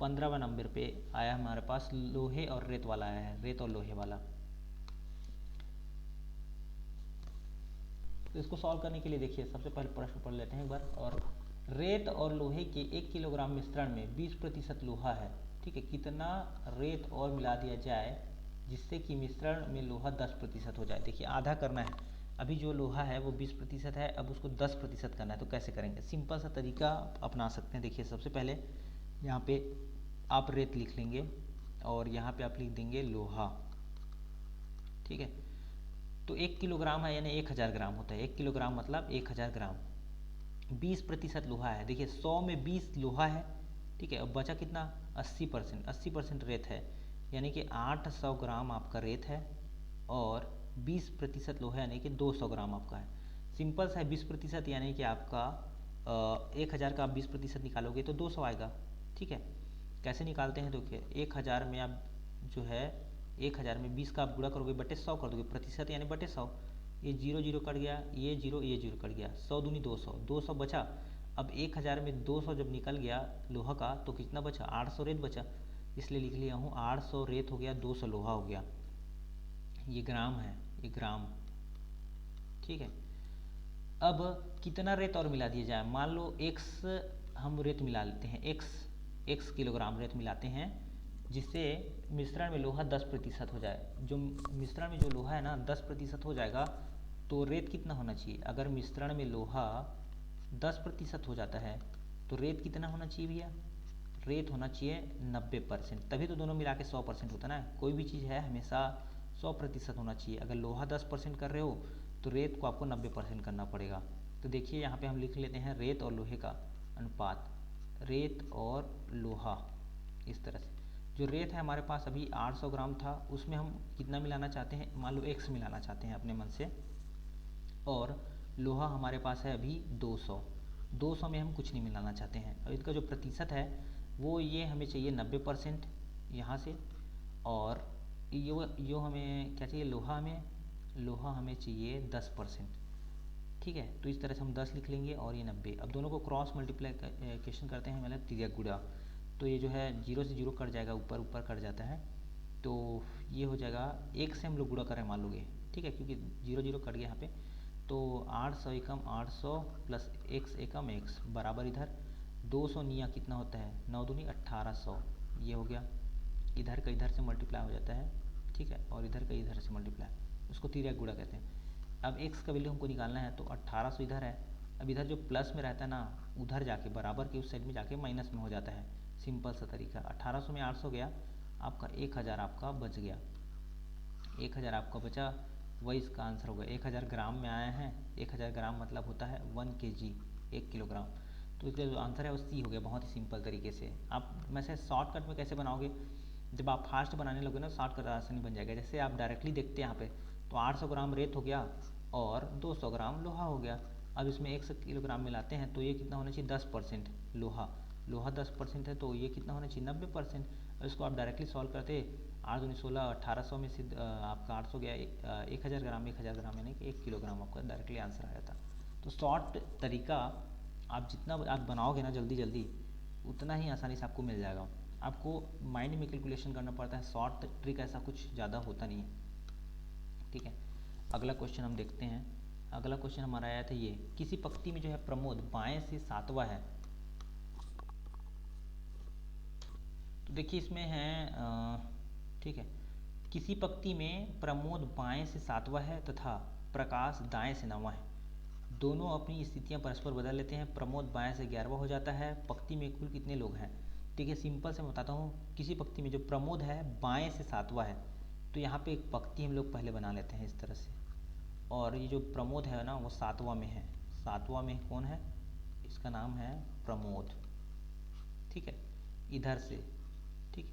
15वें नंबर पे आया हमारे पास, लोहे और रेत वाला आया है, रेत और लोहे वाला। तो इसको सॉल्व करने के लिए देखिए सबसे पहले प्रश्न पढ़ लेते हैं एक बार। और रेत और लोहे के 1 किलोग्राम मिश्रण में 20% लोहा है, ठीक है। कितना रेत और मिला दिया जाए जिससे कि मिश्रण में लोहा 10% हो जाए। देखिए आधा करना है, अभी जो लोहा है वो 20% है, अब उसको 10% करना है, तो कैसे करेंगे, सिंपल सा तरीका अपना सकते हैं। देखिए सबसे पहले यहाँ पे आप रेत लिख लेंगे, और यहाँ पे आप लिख देंगे लोहा, ठीक है। तो 1 किलोग्राम है यानी 1000 ग्राम होता है, 1 किलोग्राम मतलब 1000 ग्राम। 20% लोहा है, देखिए 100 में 20 लोहा है, ठीक है। अब बचा कितना, 80%, 80% रेत है, यानी कि 800 ग्राम आपका रेत है, और 20% लोहा यानी कि 200 ग्राम आपका है। सिंपल सा है, 20% यानी कि आपका 1000 का आप 20% निकालोगे तो 200 आएगा, ठीक है। कैसे निकालते हैं, देखिए 1000 में आप जो है 1000 में 20 का आप गुणा करोगे, बटे 100 कर दोगे, प्रतिशत यानी बटे 100, ये जीरो जीरो कट गया, ये जीरो कट गया, 100 दूनी 200, 200 बचा। अब 1000 में 200 जब निकल गया लोहा का, तो कितना बचा, 800 रेत बचा, इसलिए लिख लिया हूँ 800 रेत हो गया, 200 लोहा हो गया। ये ग्राम है, ये ग्राम, ठीक है। अब कितना रेत और मिला दिया जाए, मान लो x हम रेत मिला लेते हैं, x किलोग्राम रेत मिलाते हैं, जिससे मिश्रण में लोहा 10% हो जाए। जो मिश्रण में जो लोहा है ना 10% हो जाएगा, तो रेत कितना होना चाहिए, अगर मिश्रण में लोहा 10% हो जाता है तो रेत कितना होना चाहिए भैया, रेत होना चाहिए 90%, तभी तो दोनों मिला के 100% होता है ना। कोई भी चीज़ है हमेशा 100% होना चाहिए, अगर लोहा 10% कर रहे हो तो रेत को आपको 90% करना पड़ेगा। तो देखिए यहाँ पे हम लिख लेते हैं रेत और लोहे का अनुपात, रेत और लोहा, इस तरह से। जो रेत है हमारे पास अभी 800 ग्राम था, उसमें हम कितना मिलाना चाहते हैं, मान लो x मिलाना चाहते हैं अपने मन से, और लोहा हमारे पास है अभी 200 में हम कुछ नहीं मिलाना चाहते हैं। और इसका जो प्रतिशत है वो ये हमें चाहिए 90% यहाँ से, और यो हमें क्या चाहिए, लोहा हमें चाहिए 10%, ठीक है। तो इस तरह से हम 10 लिख लेंगे और ये 90। अब दोनों को क्रॉस मल्टीप्लिकेशन करते हैं, मतलब तिर्यक गुणा, तो ये जो है 0 से 0 कट जाएगा, ऊपर ऊपर कट जाता है, तो ये हो जाएगा 1 से हम लोग गुणा करें मान लोगे, ठीक है, क्योंकि 0 0 कट गया यहाँ पे, तो 800 एकम 800 प्लस x एकम x बराबर इधर 200 निया कितना होता है, 9 दूनी 1800, ये हो गया। इधर का इधर से मल्टीप्लाई हो जाता है, ठीक है, और इधर का इधर से मल्टीप्लाई, उसको तिर्यक गुणा कहते हैं। अब x का वैल्यू हमको निकालना है, तो 1800 इधर है, अब इधर जो प्लस में रहता है ना, उधर जाके बराबर के उस साइड में जाके माइनस में हो जाता है। सिंपल सा तरीका, 1800 में 800 गया, आपका 1000 आपका बच गया, 1000 आपका बचा, वही इसका आंसर होगा। 1000 ग्राम में आया है, 1000 ग्राम मतलब होता है 1 kg, 1 किलोग्राम। तो इसका जो आंसर है वो सी हो गया, बहुत ही सिंपल तरीके से। आप वैसे शॉर्टकट में कैसे बनाओगे, जब आप फास्ट बनाने लगोगे ना शॉर्टकट आसानी बन जाएगा। जैसे आप डायरेक्टली देखते हैं यहाँ पे, तो 800 ग्राम रेत हो गया और 200 ग्राम लोहा हो गया। अब इसमें 1 किलोग्राम मिलाते हैं तो ये कितना होना चाहिए, 10% लोहा, लोहा 10% है, तो ये कितना होना चाहिए, 90%। अब इसको आप डायरेक्टली सॉल्व करते, 8 दूनी 16, 1800 में से आपका 800 गया, 1000 ग्राम, 1000 ग्राम यानी कि 1 किलोग्राम आपका डायरेक्टली आंसर आया था। तो शॉर्ट तरीका आप जितना आप बनाओगे ना जल्दी जल्दी, उतना ही आसानी से आपको मिल जाएगा। आपको माइंड में कैलकुलेशन करना पड़ता है, शॉर्ट ट्रिक ऐसा कुछ ज़्यादा होता नहीं है, ठीक है। अगला क्वेश्चन हम देखते हैं। अगला क्वेश्चन हमारा आया था ये, किसी पंक्ति में जो है प्रमोद बाएं से सातवां है। तो देखिए इसमें है, ठीक है, किसी पंक्ति में प्रमोद बाएं से सातवां है तथा प्रकाश दाएं से नौवां है। दोनों अपनी स्थितियां परस्पर बदल लेते हैं। प्रमोद बाएं से 11वां हो जाता है। पंक्ति में कुल कितने लोग हैं। ठीक है, सिंपल से मैं बताता हूँ। किसी पंक्ति में जो प्रमोद है बाएं से सातवां है, तो यहाँ पे एक पंक्ति हम लोग पहले बना लेते हैं इस तरह से, और ये जो प्रमोद है ना वो सातवां में है। सातवां में कौन है, इसका नाम है प्रमोद, ठीक है, इधर से, ठीक,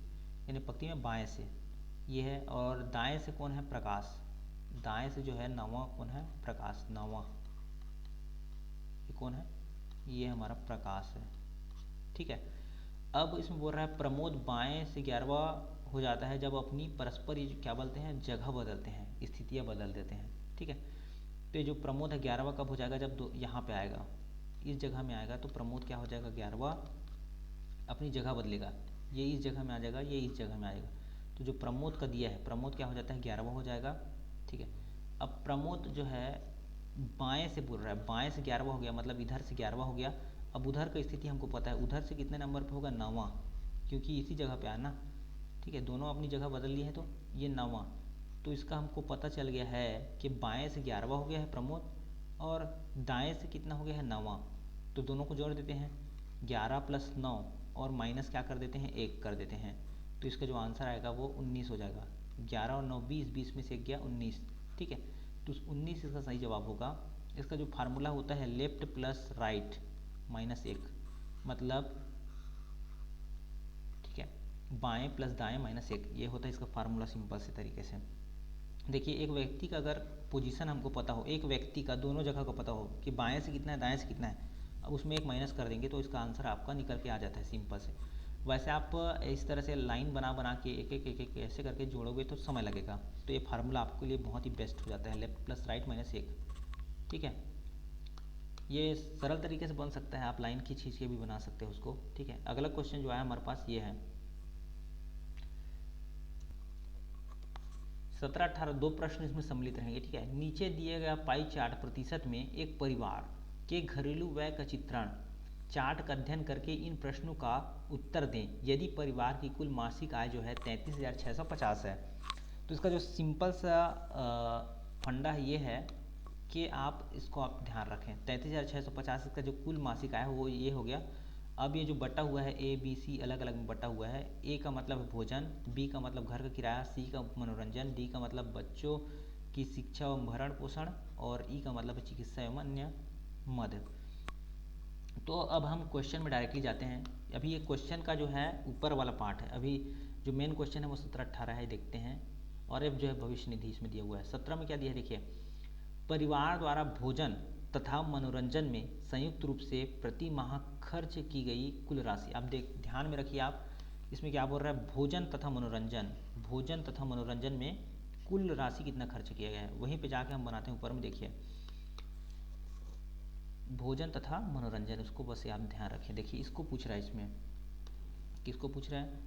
यानी पंक्ति में बाएं से ये है, और दाएं से कौन है, प्रकाश। दाएं से जो है नौवां कौन है, प्रकाश, नौवां, ये कौन है, ये हमारा प्रकाश है, ठीक है। अब इसमें बोल रहा है प्रमोद बाएं से 11वां हो जाता है जब अपनी परस्पर ये क्या बोलते हैं, जगह बदलते हैं, स्थितियाँ बदल देते हैं, ठीक है। तो जो प्रमोद है 11वां कब हो जाएगा, जब यहाँ पे आएगा, इस जगह में आएगा, तो प्रमोद क्या हो जाएगा, 11वां अपनी जगह बदलेगा, ये इस जगह में आ जाएगा, ये इस जगह में आएगा। तो जो प्रमोद का दिया है, प्रमोद क्या हो जाता है, 11वां हो जाएगा, ठीक है। अब प्रमोद जो है बाएं से बोल रहा है, बाएं से 11वां हो गया, मतलब इधर से 11वां हो गया। अब उधर का स्थिति हमको पता है, उधर से कितने नंबर पे होगा, 9वां, क्योंकि इसी जगह पे आया ना, ठीक है, दोनों अपनी जगह बदल लिए हैं, तो ये 9वां। तो इसका हमको पता चल गया है कि बाएं से 11वां हो गया है प्रमोद, और दाएं से कितना हो गया है, 9वां। तो दोनों को जोड़ देते हैं, 11 प्लस 9, और माइनस क्या कर देते हैं, 1 कर देते हैं। तो इसका जो आंसर आएगा वो 19 हो जाएगा। 11 और 9 20, 20 में से 1 गया 19, ठीक है। तो 19 इसका सही जवाब होगा। इसका जो फार्मूला होता है लेफ्ट प्लस राइट माइनस 1, मतलब, ठीक है, बाएं प्लस दाएं माइनस 1, ये होता है इसका फार्मूला सिंपल से तरीके से। देखिए एक व्यक्ति का अगर पोजीशन हमको पता हो, एक व्यक्ति का दोनों जगह को पता हो कि बाएं से कितना है, दाएं से कितना है, अब उसमें एक माइनस कर देंगे तो इसका आंसर आपका निकल के आ जाता है सिंपल से। वैसे आप इस तरह से लाइन बना बना के एक एक एक एक ऐसे करके जोड़ोगे तो समय लगेगा, तो ये फार्मूला आपके लिए बहुत ही बेस्ट हो जाता है, लेफ्ट प्लस राइट माइनस 1, ठीक है। ये सरल तरीके से बन सकता है, आप लाइन खींच खींच के भी बना सकते हो उसको, ठीक है। अगला क्वेश्चन जो आया हमारे पास ये है, 17-18 दो प्रश्न इसमें सम्मिलित रहेंगे, ठीक है। नीचे दिए गया पाई चार्ट प्रतिशत में एक परिवार के घरेलू व्यय का चित्रण चार्ट का अध्ययन करके इन प्रश्नों का उत्तर दें। यदि परिवार की कुल मासिक आय जो है 33,650 है, तो इसका जो सिंपल सा फंडा ये है कि आप इसको आप ध्यान रखें, 33,650 इसका जो कुल मासिक आय है वो ये हो गया। अब ये जो बटा हुआ है ए बी सी अलग अलग में बटा हुआ है, ए का मतलब है भोजन, बी का मतलब घर का किराया, सी का मनोरंजन, डी का मतलब बच्चों की शिक्षा एवं भरण पोषण, और ई का मतलब है चिकित्सा एवं अन्य मद। तो अब हम क्वेश्चन में डायरेक्टली जाते हैं। अभी ये क्वेश्चन का जो है ऊपर वाला पार्ट है, अभी जो मेन क्वेश्चन है वो 17-18 है, देखते हैं। और अब जो है भविष्य निधि इसमें दिया हुआ है। 17 में क्या दिया है देखिए, परिवार द्वारा भोजन तथा मनोरंजन में संयुक्त रूप से प्रति माह खर्च की गई कुल राशि। आप ध्यान में रखिए, आप इसमें क्या बोल रहा है, भोजन तथा मनोरंजन, भोजन तथा मनोरंजन में कुल राशि कितना खर्च किया गया है, वहीं पे जाके हम बनाते हैं। ऊपर में देखिए भोजन तथा मनोरंजन, उसको बस आप ध्यान रखें। देखिए इसको पूछ रहा है, इसमें किसको पूछ रहा है,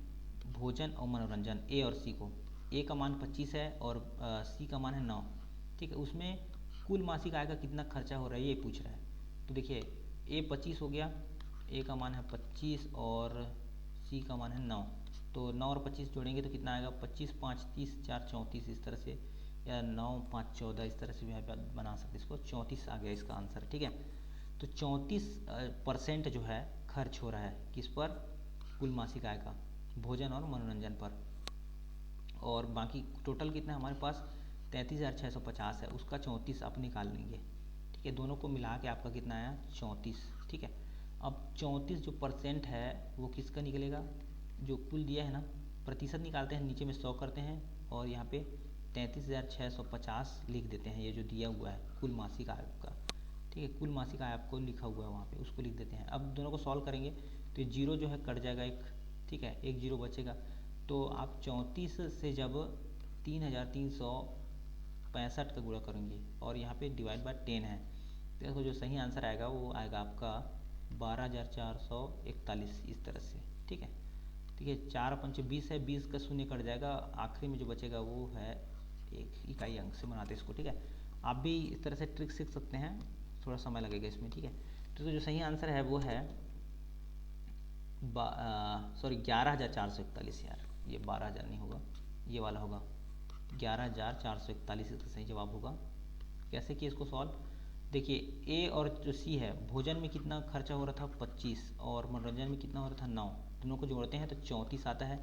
भोजन और मनोरंजन, ए और सी को। ए का मान 25 है और सी का मान है 9, ठीक है। उसमें कुल मासिक आय का कितना खर्चा हो रहा है ये पूछ रहा है। तो देखिए ए 25 हो गया, ए का मान है 25 और सी का मान है 9। तो 9 और 25 जोड़ेंगे तो कितना आएगा, 25 5 30 4 34 इस तरह से, या 9 5 14 इस तरह से भी आप बना सकते हैं इसको। 34 आ गया इसका आंसर, ठीक है। तो 34% जो है खर्च हो रहा है किस पर, कुल मासिक आय का, भोजन और मनोरंजन पर। और बाकी टोटल कितना है हमारे पास, 33,650 है, उसका 34 आप निकाल लेंगे, ठीक है। दोनों को मिला के आपका कितना आया, 34, ठीक है। अब 34 जो परसेंट है वो किसका निकलेगा, जो कुल दिया है ना, प्रतिशत निकालते हैं, नीचे में 100 करते हैं और यहाँ पे 33,650 लिख देते हैं, ये जो दिया हुआ है कुल मासिक आय का, ठीक है। कुल मासिक आय आपको लिखा हुआ है वहाँ पे, उसको लिख देते हैं। अब दोनों को सॉल्व करेंगे तो ये जीरो जो है कट जाएगा एक, ठीक है, एक जीरो बचेगा। तो आप 34 से जब 3,365 का गुणा करेंगे और यहाँ पे डिवाइड बाय 10 है, तो इसको जो सही आंसर आएगा वो आएगा आपका 12,441 इस तरह से, ठीक है। ठीक है, 4 पंचे 20 है, 20 का शून्य कट जाएगा, आखिरी में जो बचेगा वो है एक इकाई अंक से बनाते हैं इसको, ठीक है। आप भी इस तरह से ट्रिक सीख सकते हैं, थोड़ा समय लगेगा इसमें, ठीक है। तो जो सही आंसर है वो है 11,441 यार, ये 12,000 नहीं होगा, ये वाला होगा 11,441 इसका सही जवाब होगा। कैसे किए इसको सॉल्व, देखिए ए और जो सी है, भोजन में कितना खर्चा हो रहा था 25 और मनोरंजन में कितना हो रहा था 9, दोनों को जोड़ते हैं तो 34 आता है।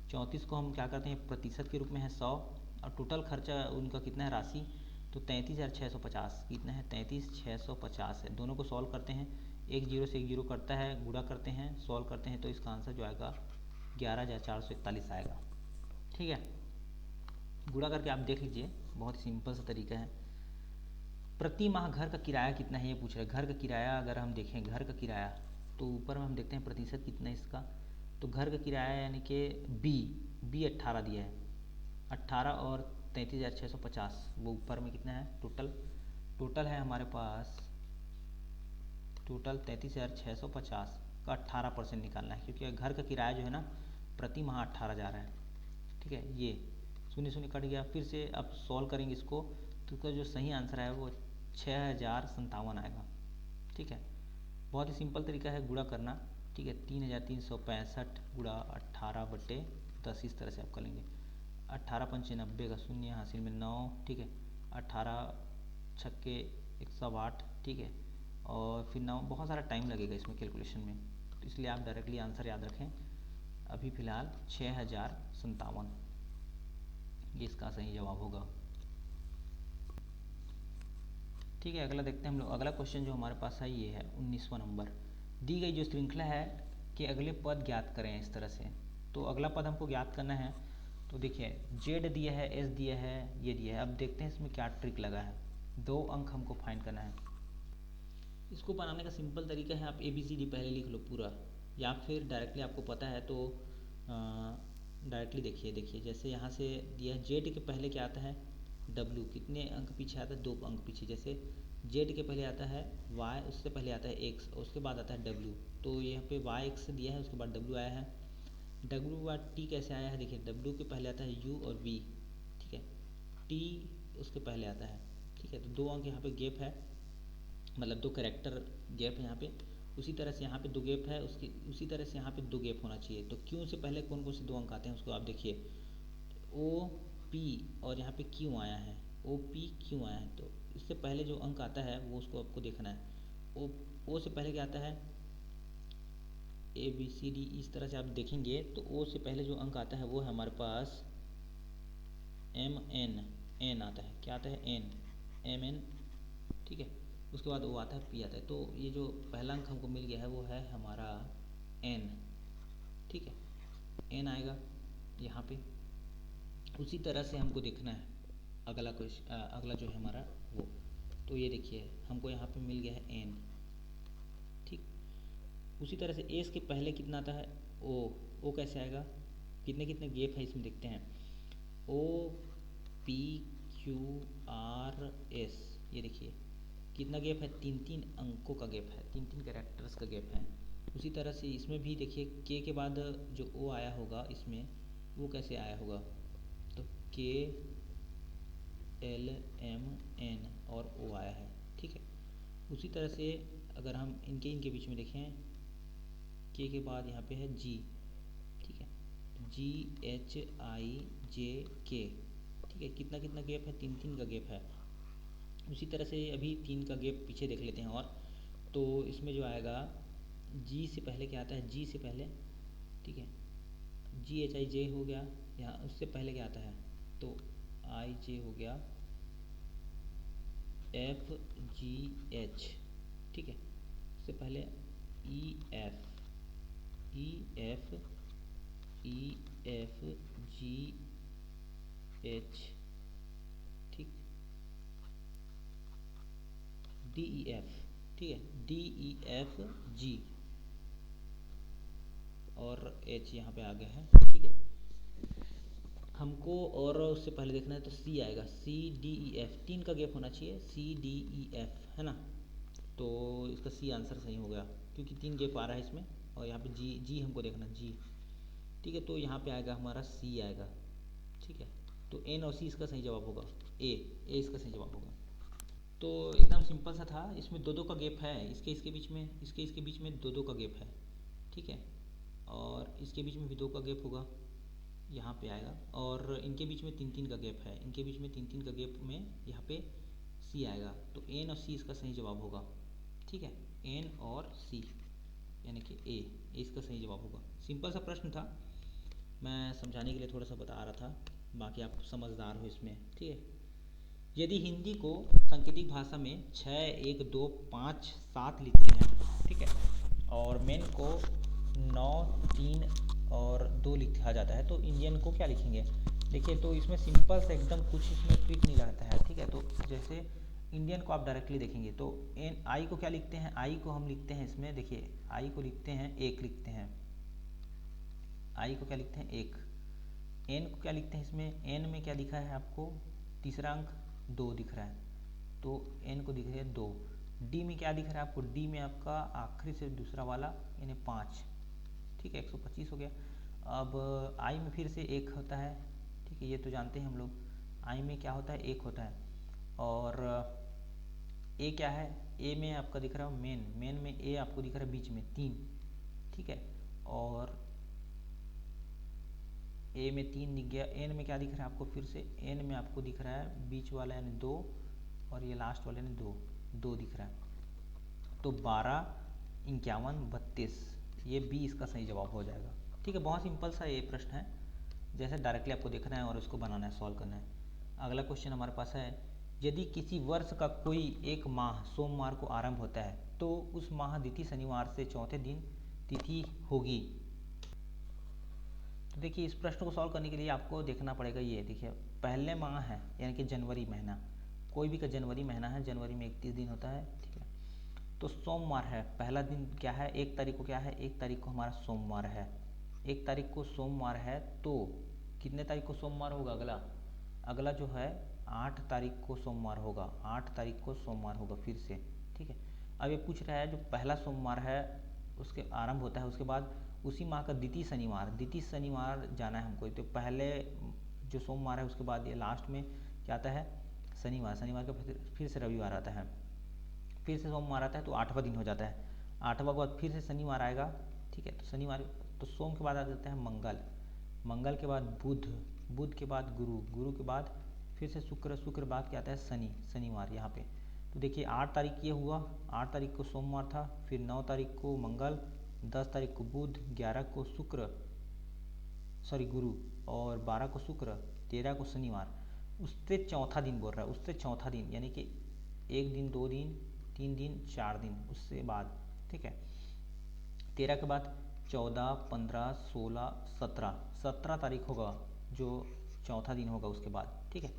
34 को हम क्या करते हैं प्रतिशत के रूप में है 100, और टोटल खर्चा उनका कितना है राशि, तो 33,650 कितना है, 33,650 है। दोनों को सॉल्व करते हैं, एक जीरो से एक जीरो कटता है, गुणा करते हैं, सॉल्व करते हैं, तो इसका आंसर जो आएगा 11,441 आएगा, ठीक है। गुणा करके आप देख लीजिए, बहुत ही सिंपल सा तरीका है। प्रति माह घर का किराया कितना है ये पूछ रहे हैं। घर का किराया अगर हम देखें, घर का किराया तो ऊपर में हम देखते हैं प्रतिशत कितना है इसका, तो घर का किराया यानी कि बी 18 दिया है, 18 और 33,650 वो ऊपर में कितना है, टोटल है हमारे पास, टोटल 33,650 का 18% निकालना है, क्योंकि घर का किराया जो है ना प्रति माह 18 जा रहा है, ठीक है। ये शून्य शून्य कट गया, फिर से अब सॉल्व करेंगे इसको, तो इसका जो सही आंसर है वो 6,057 आएगा, ठीक है। बहुत ही सिंपल तरीका है गुणा करना, ठीक है। 3,365 गुणा 18/10 इस तरह से आप कर लेंगे। 18 पंचे 90 का शून्य, हासिल में 9, ठीक है। 18 छक्के 108, ठीक है। और फिर 9, बहुत सारा टाइम लगेगा इसमें कैलकुलेशन में, तो इसलिए आप डायरेक्टली आंसर याद रखें। अभी फ़िलहाल 6,057 ये इसका सही जवाब होगा, ठीक है। अगला देखते हैं हम लोग। अगला क्वेश्चन जो हमारे पास है ये है 19वां नंबर। दी गई जो श्रृंखला है कि अगले पद ज्ञात करें इस तरह से। तो अगला पद हमको ज्ञात करना है, तो देखिए जेड दिया है, एस दिया है, ये दिया है। अब देखते हैं इसमें क्या ट्रिक लगा है। 2 अंक हमको फाइंड करना है। इसको बनाने का सिंपल तरीका है, आप ABCD पहले लिख लो पूरा, या फिर डायरेक्टली आपको पता है तो डायरेक्टली देखिए जैसे यहाँ से दिया है, जेड के पहले क्या आता है W, कितने अंक पीछे आता है, 2 अंक पीछे। जैसे जेड के पहले आता है Y, उससे पहले आता है X, उसके बाद आता है W। तो यहाँ पे YX दिया है, उसके बाद W आया है। W के बाद T कैसे आया है, देखिए W के पहले आता है U और V, ठीक है। T उसके पहले आता है, ठीक है। तो 2 अंक यहाँ पे गैप है, मतलब 2 कैरेक्टर गैप है यहाँ पे। उसी तरह से यहाँ पे 2 गैप है, उसी तरह से यहाँ पे 2 गैप होना चाहिए। तो Q से पहले कौन कौन से 2 अंक आते हैं उसको आप देखिए, OP और यहाँ पे Q आया है, OP Q आया है। तो इससे पहले जो अंक आता है वो उसको आपको देखना है। O से पहले क्या आता है, ABCD इस तरह से आप देखेंगे तो O से पहले जो अंक आता है वो है हमारे पास N आता है, क्या आता है MN, ठीक है। उसके बाद O आता है, P आता है। तो ये जो पहला अंक हमको मिल गया है वो है हमारा N, ठीक है। N आएगा यहाँ पे। उसी तरह से हमको देखना है अगला अगला जो है हमारा वो, तो ये देखिए हमको यहाँ पे मिल गया है N, ठीक। उसी तरह से S के पहले कितना आता है O कैसे आएगा, कितने कितने गैप है इसमें देखते हैं। OPQRS, ये देखिए कितना गैप है, 3 अंकों का गैप है, 3 कैरेक्टर्स का गैप है। उसी तरह से इसमें भी देखिए K के बाद जो O आया होगा इसमें वो कैसे आया होगा, तो K LMN और O आया है, ठीक है। उसी तरह से अगर हम इनके बीच में देखें, के बाद यहाँ पे है G, ठीक है, GHIJK, ठीक है। कितना कितना गैप है, 3 का गैप है। उसी तरह से अभी 3 का गैप पीछे देख लेते हैं। और तो इसमें जो आएगा, G से पहले क्या आता है, G से पहले, ठीक है, GHIJ हो गया। यहाँ उससे पहले क्या आता है, तो IJ हो गया, FGH, ठीक है। उससे पहले EF, GH, ठीक, DEF, ठीक है, DEFG और H यहाँ पे आ गया है, ठीक है। हमको और उससे पहले देखना है तो C आएगा, CDEF, 3 का गैप होना चाहिए, CDEF, है ना। तो इसका C आंसर सही हो गया, क्योंकि 3 गैप आ रहा है इसमें। और यहाँ पे G हमको देखना, G, ठीक है। तो यहाँ पे आएगा हमारा C आएगा, ठीक है। तो N और C इसका सही जवाब होगा, A इसका सही जवाब होगा। तो एकदम सिंपल सा था। इसमें 2 का गैप है, इसके बीच में, इसके बीच में 2 का गैप है, ठीक है। और इसके बीच में भी 2 का गैप होगा, यहाँ पे आएगा। और इनके बीच में 3 का गैप है, इनके बीच में 3 का गैप में यहाँ पे C आएगा। तो N और C इसका सही जवाब होगा, ठीक है। N और C यानी कि A इसका सही जवाब होगा। सिंपल सा प्रश्न था, मैं समझाने के लिए थोड़ा सा बता रहा था, बाकी आप समझदार हो इसमें, ठीक है। यदि हिंदी को सांकेतिक भाषा में 6, 1, 2, 5, 7 लिखते हैं, ठीक है, और मेन को 9, 3 और 2 लिखा जाता है, तो इंडियन को क्या लिखेंगे। देखिए, तो इसमें सिंपल से एकदम कुछ इसमें ट्रिक नहीं लगता है, ठीक है। तो जैसे इंडियन को आप डायरेक्टली देखेंगे तो आई को क्या लिखते हैं, आई को हम लिखते हैं इसमें, देखिए आई को लिखते हैं 1 लिखते हैं, आई को क्या लिखते हैं 1। एन को क्या लिखते हैं इसमें, एन में क्या दिखा है आपको, तीसरा अंक 2 दिख रहा है, तो एन को दिख रहा है 2। डी में क्या दिख रहा है आपको, डी में आपका आखिरी से दूसरा वाला यानी 5, ठीक है, 125 हो गया। अब आई में फिर से 1 होता है, ठीक है, ये तो जानते हैं हम लोग, आई में क्या होता है 1 होता है। और ए क्या है, ए में आपका दिख रहा है मेन में ए आपको दिख रहा है बीच में 3, ठीक है। और ए में 3 दिख गया। एन में क्या दिख रहा है आपको, फिर से एन में आपको दिख रहा है बीच वाला यानी 2, और ये लास्ट वाला यानी 2 दिख रहा है। तो 12, 51, 32, ये बी इसका सही जवाब हो जाएगा, ठीक है। बहुत सिंपल सा ये प्रश्न है, जैसे डायरेक्टली आपको देखना है और उसको बनाना है, सॉल्व करना है। अगला क्वेश्चन हमारे पास है, यदि किसी वर्ष का कोई एक माह सोमवार को आरंभ होता है तो उस माह द्वितीय शनिवार से चौथे दिन तिथि होगी। तो देखिए, इस प्रश्न को सॉल्व करने के लिए आपको देखना पड़ेगा, ये देखिए पहले माह है यानी कि जनवरी महीना, कोई भी का जनवरी महीना है, जनवरी में 31 दिन होता है, ठीक है। तो सोमवार है, पहला दिन क्या है, 1 तारीख को क्या है, 1 तारीख को हमारा सोमवार है, 1 तारीख को सोमवार है। तो कितने तारीख को सोमवार होगा, अगला जो है 8 तारीख को सोमवार होगा, 8 तारीख को सोमवार होगा फिर से, ठीक है। अब ये पूछ रहा है जो पहला सोमवार है उसके आरंभ होता है, उसके बाद उसी माह का द्वितीय शनिवार जाना है हमको। तो पहले जो सोमवार है उसके बाद ये लास्ट में क्या आता है, शनिवार का फिर से रविवार आता है, फिर से सोमवार आता है, तो 8वां दिन हो जाता है। 8वां के बाद फिर से शनिवार आएगा, ठीक है। तो शनिवार, तो सोम के बाद आ जाता है मंगल के बाद बुध के बाद गुरु के बाद फिर से शुक्र बाद क्या आता है शनिवार यहाँ पे। तो देखिए 8 तारीख ये हुआ, 8 तारीख को सोमवार था, फिर 9 तारीख को मंगल, 10 तारीख को बुध, 11 को गुरु, और 12 को शुक्र, 13 को शनिवार। उससे चौथा दिन बोल रहा है, उससे चौथा दिन यानी कि 1 दिन, 2 दिन, 3 दिन, 4 दिन उससे बाद, ठीक है। 13 के बाद 14, 15, 16, 17 तारीख होगा जो चौथा दिन होगा उसके बाद, ठीक है।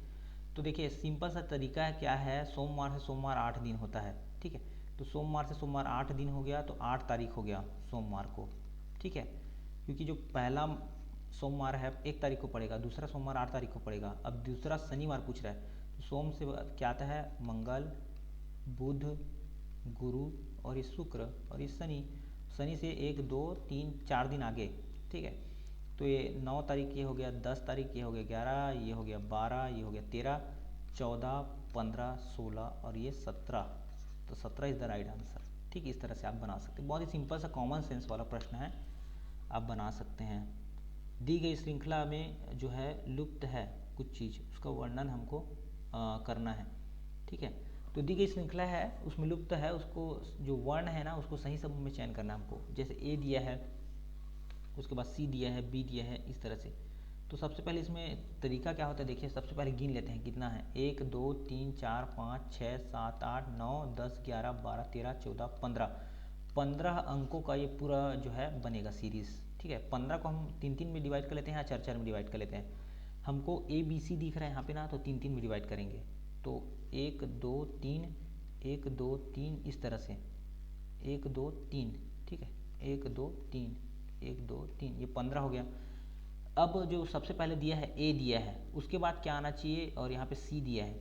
तो देखिए सिंपल सा तरीका है, क्या है, सोमवार से सोमवार 8 दिन होता है, ठीक है। तो सोमवार से सोमवार 8 दिन हो गया, तो 8 तारीख हो गया सोमवार को, ठीक है। क्योंकि जो पहला सोमवार है 1 तारीख को पड़ेगा, दूसरा सोमवार 8 तारीख को पड़ेगा। अब दूसरा शनिवार पूछ रहा है, तो सोम से क्या आता है, मंगल, बुध, गुरु, और ये शुक्र, और ये शनि से 1, 2, 3, 4 दिन आगे, ठीक है। तो ये 9 तारीख ये हो गया, 10 तारीख ये हो गया, 11 ये हो गया, 12 ये हो गया, 13, 14, 15, 16 और ये 17, तो 17 इज़ द राइट आंसर। ठीक, इस तरह से आप बना सकते हैं। बहुत ही सिंपल सा कॉमन सेंस वाला प्रश्न है, आप बना सकते हैं। दी गई श्रृंखला में जो है लुप्त है कुछ चीज़, उसका वर्णन हमको करना है। ठीक है, तो दी गई श्रृंखला है उसमें लुप्त है, उसको जो वर्ण है ना उसको सही समूह में चयन करना है हमको। जैसे ए दिया है, उसके बाद सी दिया है, बी दिया है, इस तरह से। तो सबसे पहले इसमें तरीका क्या होता है, देखिए सबसे पहले गिन लेते हैं कितना है। 1 2 3 4 5 6 7 8 9 10 11 12 13 14 15, 15 अंकों का ये पूरा जो है बनेगा सीरीज़। ठीक है, 15 को हम 3 में डिवाइड कर लेते हैं या 4 में डिवाइड कर लेते हैं। हमको ए बी सी दिख रहा है यहाँ पे ना, तो 3 में डिवाइड करेंगे। तो 1 2 3 1 2 3 इस तरह से 1 2 3। ठीक है, 1 2 3 1 2 3, ये 15 हो गया। अब जो सबसे पहले दिया है ए दिया है, उसके बाद क्या आना चाहिए, और यहाँ पे सी दिया है।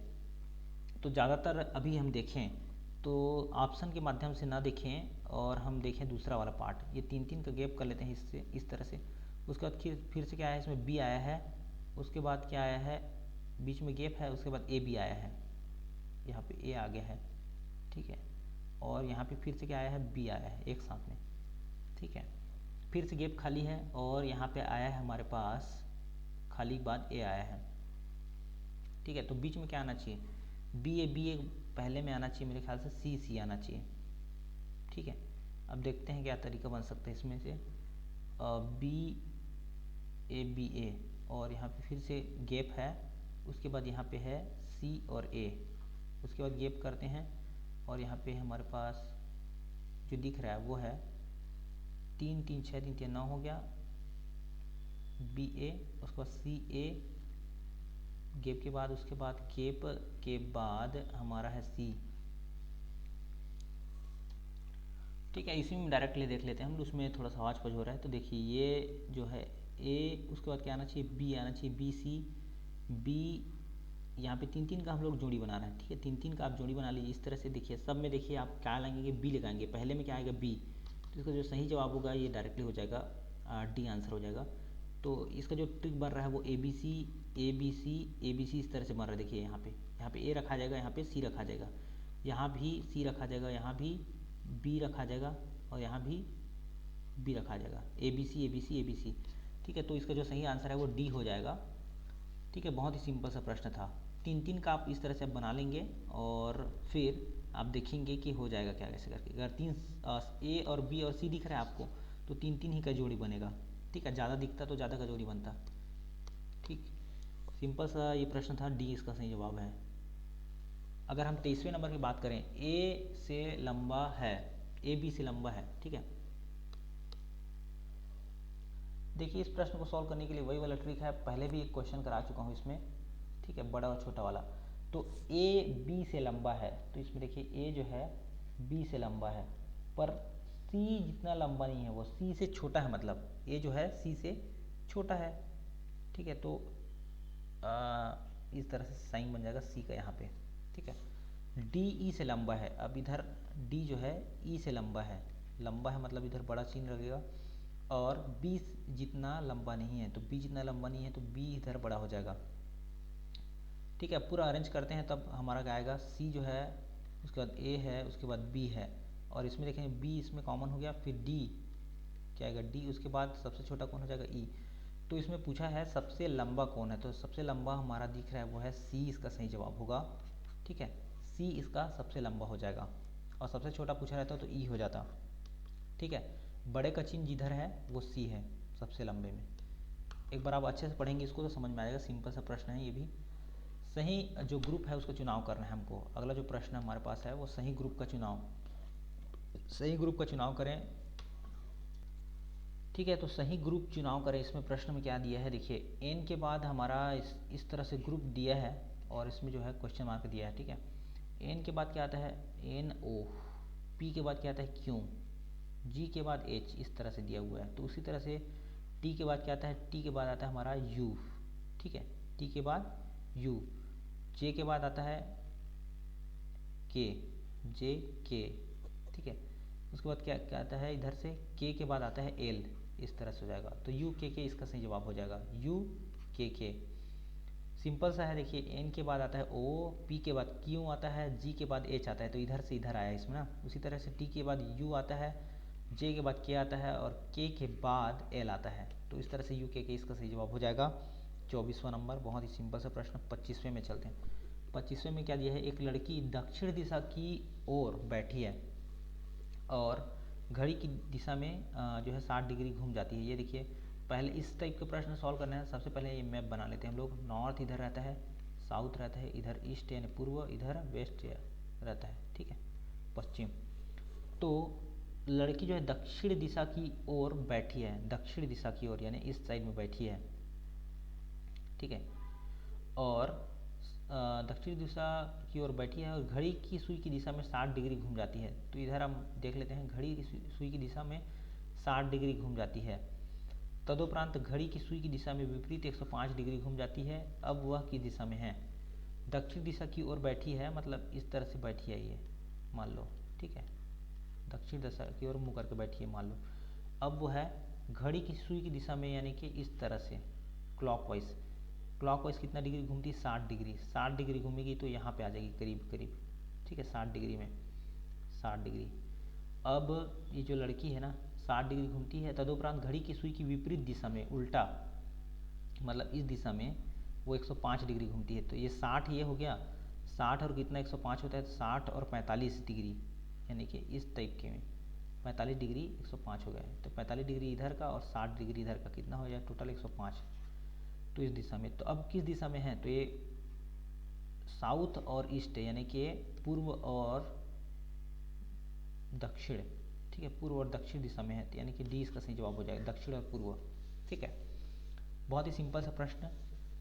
तो ज़्यादातर अभी हम देखें तो ऑप्शन के माध्यम से ना देखें और हम देखें दूसरा वाला पार्ट। ये 3 का गैप कर लेते हैं इससे, इस तरह से। उसके बाद फिर से क्या आया, इसमें बी आया है, उसके बाद क्या आया है, बीच में गैप है, उसके बाद ए बी आया है, यहाँ पे ए आ गया है। ठीक है, और यहाँ पे फिर से क्या आया है, बी आया है एक साथ में। ठीक है, फिर से गैप खाली है और यहाँ पे आया है हमारे पास खाली के बाद ए आया है। ठीक है, तो बीच में क्या आना चाहिए, बी ए पहले में आना चाहिए मेरे ख्याल से, सी आना चाहिए। ठीक है, अब देखते हैं क्या तरीका बन सकता है इसमें से। बी ए और यहाँ पे फिर से गैप है, उसके बाद यहाँ पे है सी और ए, उसके बाद गैप करते हैं और यहाँ पे हमारे पास जो दिख रहा है वो है 3 3 6 3 3 9 हो गया, बी ए, उसके बाद सी ए, गैप के बाद उसके बाद गैप के बाद हमारा है सी। ठीक है, इसी में डायरेक्टली देख लेते हैं हम, उसमें थोड़ा सा आवाज़ पज हो रहा है। तो देखिए ये जो है ए, उसके बाद क्या आना चाहिए, बी आना चाहिए, बी सी बी, यहाँ पे 3 का हम लोग जोड़ी बना रहे हैं। ठीक है, 3 का आप जोड़ी बना लीजिए इस तरह से। देखिए सब में देखिए आप क्या लगाएंगे, बी लगाएंगे, पहले में क्या आएगा बी, तो इसका जो सही जवाब होगा ये डायरेक्टली हो जाएगा डी आंसर हो जाएगा। तो इसका जो ट्रिक बन रहा है वो A B C A B C A B C इस तरह से बन रहा है। देखिए यहाँ पे ए रखा जाएगा, यहाँ पे सी रखा जाएगा, यहाँ भी सी रखा जाएगा, यहाँ भी बी रखा जाएगा और यहाँ भी बी रखा जाएगा, A B C A B C A B C. ठीक है, तो इसका जो सही आंसर है वो डी हो जाएगा। ठीक है, बहुत ही सिंपल सा प्रश्न था। 3 का आप इस तरह से आप बना लेंगे और फिर आप देखेंगे कि हो जाएगा क्या कैसे करके। अगर 3 ए और बी और सी दिख रहा है आपको तो 3 ही का जोड़ी बनेगा। ठीक है, ज़्यादा दिखता तो ज़्यादा का जोड़ी बनता। ठीक, सिंपल सा ये प्रश्न था, डी इसका सही जवाब है। अगर हम 23वें नंबर की बात करें, ए से लंबा है, ए बी से लंबा है। ठीक है, देखिए इस प्रश्न को सॉल्व करने के लिए वही वाला ट्रिक है, पहले भी एक क्वेश्चन करा चुका हूँ इसमें। ठीक है, बड़ा और छोटा वाला। तो ए बी से लंबा है, तो इसमें देखिए ए जो है बी से लंबा है, पर सी जितना लंबा नहीं है, वो सी से छोटा है, मतलब ए जो है सी से छोटा है। ठीक है, तो इस तरह से साइन बन जाएगा सी का यहाँ पे। ठीक है, डी ई से लंबा है, अब इधर डी जो है ई से लंबा है मतलब इधर बड़ा चिन्ह लगेगा, और बी जितना लंबा नहीं है, तो बी जितना लंबा नहीं है तो बी इधर बड़ा हो जाएगा। ठीक है, पूरा अरेंज करते हैं तब हमारा क्या आएगा, सी जो है, उसके बाद ए है, उसके बाद बी है, और इसमें देखेंगे बी इसमें कॉमन हो गया, फिर डी क्या आएगा, डी, उसके बाद सबसे छोटा कौन हो जाएगा, ई। तो इसमें पूछा है सबसे लंबा कौन है, तो सबसे लंबा हमारा दिख रहा है वो है सी, इसका सही जवाब होगा। ठीक है, सी इसका सबसे लंबा हो जाएगा, और सबसे छोटा पूछा रहता तो ई हो जाता। ठीक है, बड़े का चिन्ह जिधर है वो सी है सबसे लंबे में। एक बार आप अच्छे से पढ़ेंगे इसको तो समझ में आएगा, सिंपल सा प्रश्न है ये भी। सही जो ग्रुप है उसका चुनाव करना है हमको। अगला जो प्रश्न हमारे पास है वो सही ग्रुप का चुनाव, सही ग्रुप का चुनाव करें। ठीक है, तो सही ग्रुप चुनाव करें। इसमें प्रश्न में क्या दिया है, देखिए एन के बाद हमारा इस तरह से ग्रुप दिया है और इसमें जो है क्वेश्चन मार्क दिया है। ठीक है, एन के बाद क्या आता है, एन ओ, पी के बाद क्या आता है, क्यू, जी के बाद एच, इस तरह से दिया हुआ है। तो उसी तरह से टी के बाद क्या आता है, टी के बाद आता है हमारा यू। ठीक है, टी के बाद यू, जे के बाद आता है के, जे के। ठीक है, उसके बाद क्या क्या आता है, इधर से के बाद आता है एल, इस तरह से हो जाएगा। तो यू के इसका सही जवाब हो जाएगा, यू के। सिंपल सा है, देखिए एन के बाद आता है ओ, पी के बाद क्यू आता है, जी के बाद एच आता है, तो इधर से इधर आया इसमें ना। उसी तरह से टी के बाद यू आता है, जे के बाद के आता है और के के बाद एल आता है। तो इस तरह से यू के इसका सही जवाब हो जाएगा 24वां नंबर। बहुत ही सिंपल सा प्रश्न। 25वें में चलते हैं। 25वें में क्या दिया है, एक लड़की दक्षिण दिशा की ओर बैठी है और घड़ी की दिशा में जो है 60 डिग्री घूम जाती है। ये देखिए, पहले इस टाइप के प्रश्न सॉल्व करने हैं। सबसे पहले ये मैप बना लेते हैं हम लोग। नॉर्थ इधर रहता है, साउथ रहता है, इधर ईस्ट यानी पूर्व, इधर वेस्ट रहता है, ठीक है, पश्चिम। तो लड़की जो है दक्षिण दिशा की ओर बैठी है, दक्षिण दिशा की ओर यानी इस साइड में बैठी है, ठीक है। और दक्षिण दिशा की ओर बैठी है और घड़ी की सुई की दिशा में 60 डिग्री घूम जाती है। तो इधर हम देख लेते हैं, घड़ी की सुई की दिशा में 60 डिग्री घूम जाती है। तदुपरांत घड़ी की सुई की दिशा में विपरीत 105 डिग्री घूम जाती है। अब वह किस दिशा में है? दक्षिण दिशा की ओर बैठी है, मतलब इस तरह से बैठी है ये, मान लो, ठीक है, दक्षिण दिशा की ओर मुँह करके बैठी है मान लो। अब वो है घड़ी की सुई की दिशा में, यानी कि इस तरह से क्लॉकवाइज। क्लॉकवाइज कितना डिग्री घूमती है? 60 डिग्री। 60 डिग्री घूमेगी तो यहाँ पे आ जाएगी करीब करीब, ठीक है, 60 डिग्री में, 60 डिग्री। अब ये जो लड़की है ना 60 डिग्री घूमती है। तदुपरांत घड़ी की सुई की विपरीत दिशा में, उल्टा, मतलब इस दिशा में वो 105 डिग्री घूमती है। तो ये 60 ये हो गया, 60 और कितना 105 होता है, तो 60 और 45 डिग्री, यानी कि इस टाइप के में 45 डिग्री 105 हो गया है। तो 45 डिग्री इधर का और 60 डिग्री इधर का, कितना हो जाए टोटल 105। तो इस दिशा में, तो अब किस दिशा में है? तो ये साउथ और ईस्ट है, यानी कि पूर्व और दक्षिण, ठीक है, पूर्व और दक्षिण दिशा में है। तो यानी कि डी इसका सही जवाब हो जाएगा, दक्षिण और पूर्व, ठीक है। बहुत ही सिंपल सा प्रश्न।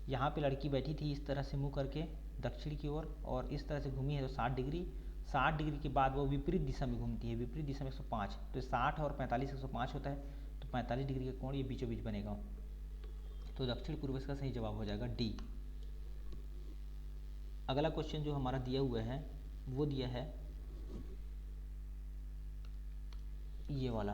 यहाँ पे लड़की बैठी थी इस तरह से मुँह करके दक्षिण की ओर और इस तरह से घूमी है तो 60 डिग्री। 60 डिग्री के बाद वो विपरीत दिशा में घूमती है, विपरीत दिशा में 105। तो 60 और 45 105 होता है, तो 45 डिग्री का कोण ये बीचों बीच बनेगा। तो दक्षिण पूर्व इसका सही जवाब हो जाएगा डी। अगला क्वेश्चन जो हमारा दिया हुआ है वो दिया है ये वाला,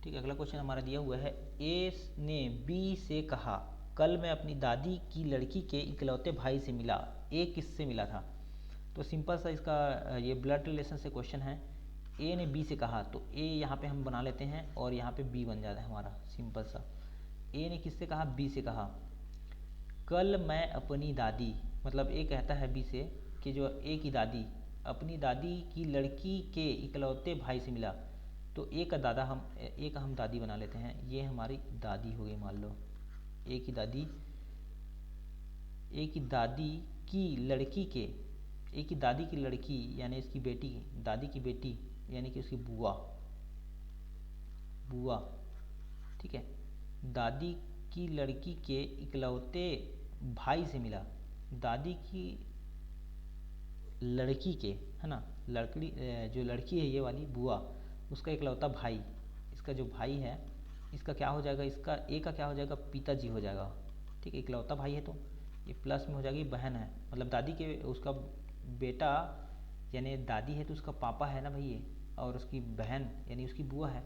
ठीक है। अगला क्वेश्चन हमारा दिया हुआ है, ए ने बी से कहा कल मैं अपनी दादी की लड़की के इकलौते भाई से मिला। ए किससे मिला था? तो सिंपल सा इसका ये ब्लड रिलेशन से क्वेश्चन है। ए ने बी से कहा, तो ए यहाँ पे हम बना लेते हैं और यहाँ पे बी बन जाता है हमारा, सिंपल सा। ए ने किससे कहा? बी से कहा, कल मैं अपनी दादी, मतलब ए कहता है बी से कि जो ए की दादी अपनी दादी की लड़की के इकलौते भाई से मिला। तो ए का हम दादी बना लेते हैं, ये हमारी दादी हो गई मान लो। ए की दादी की लड़की के, ए की दादी की लड़की यानी इसकी बेटी, दादी की बेटी यानी कि उसकी बुआ, ठीक है, दादी की लड़की के इकलौते भाई से मिला। दादी की लड़की के, है ना, लड़की जो लड़की है ये वाली बुआ, उसका इकलौता भाई, इसका जो भाई है इसका क्या हो जाएगा? इसका ए का क्या हो जाएगा? पिताजी हो जाएगा, ठीक है। इकलौता भाई है तो ये प्लस में हो जाएगी, बहन है, मतलब दादी के उसका बेटा यानी दादी है तो उसका पापा है ना भाई ये, और उसकी बहन यानी उसकी बुआ है।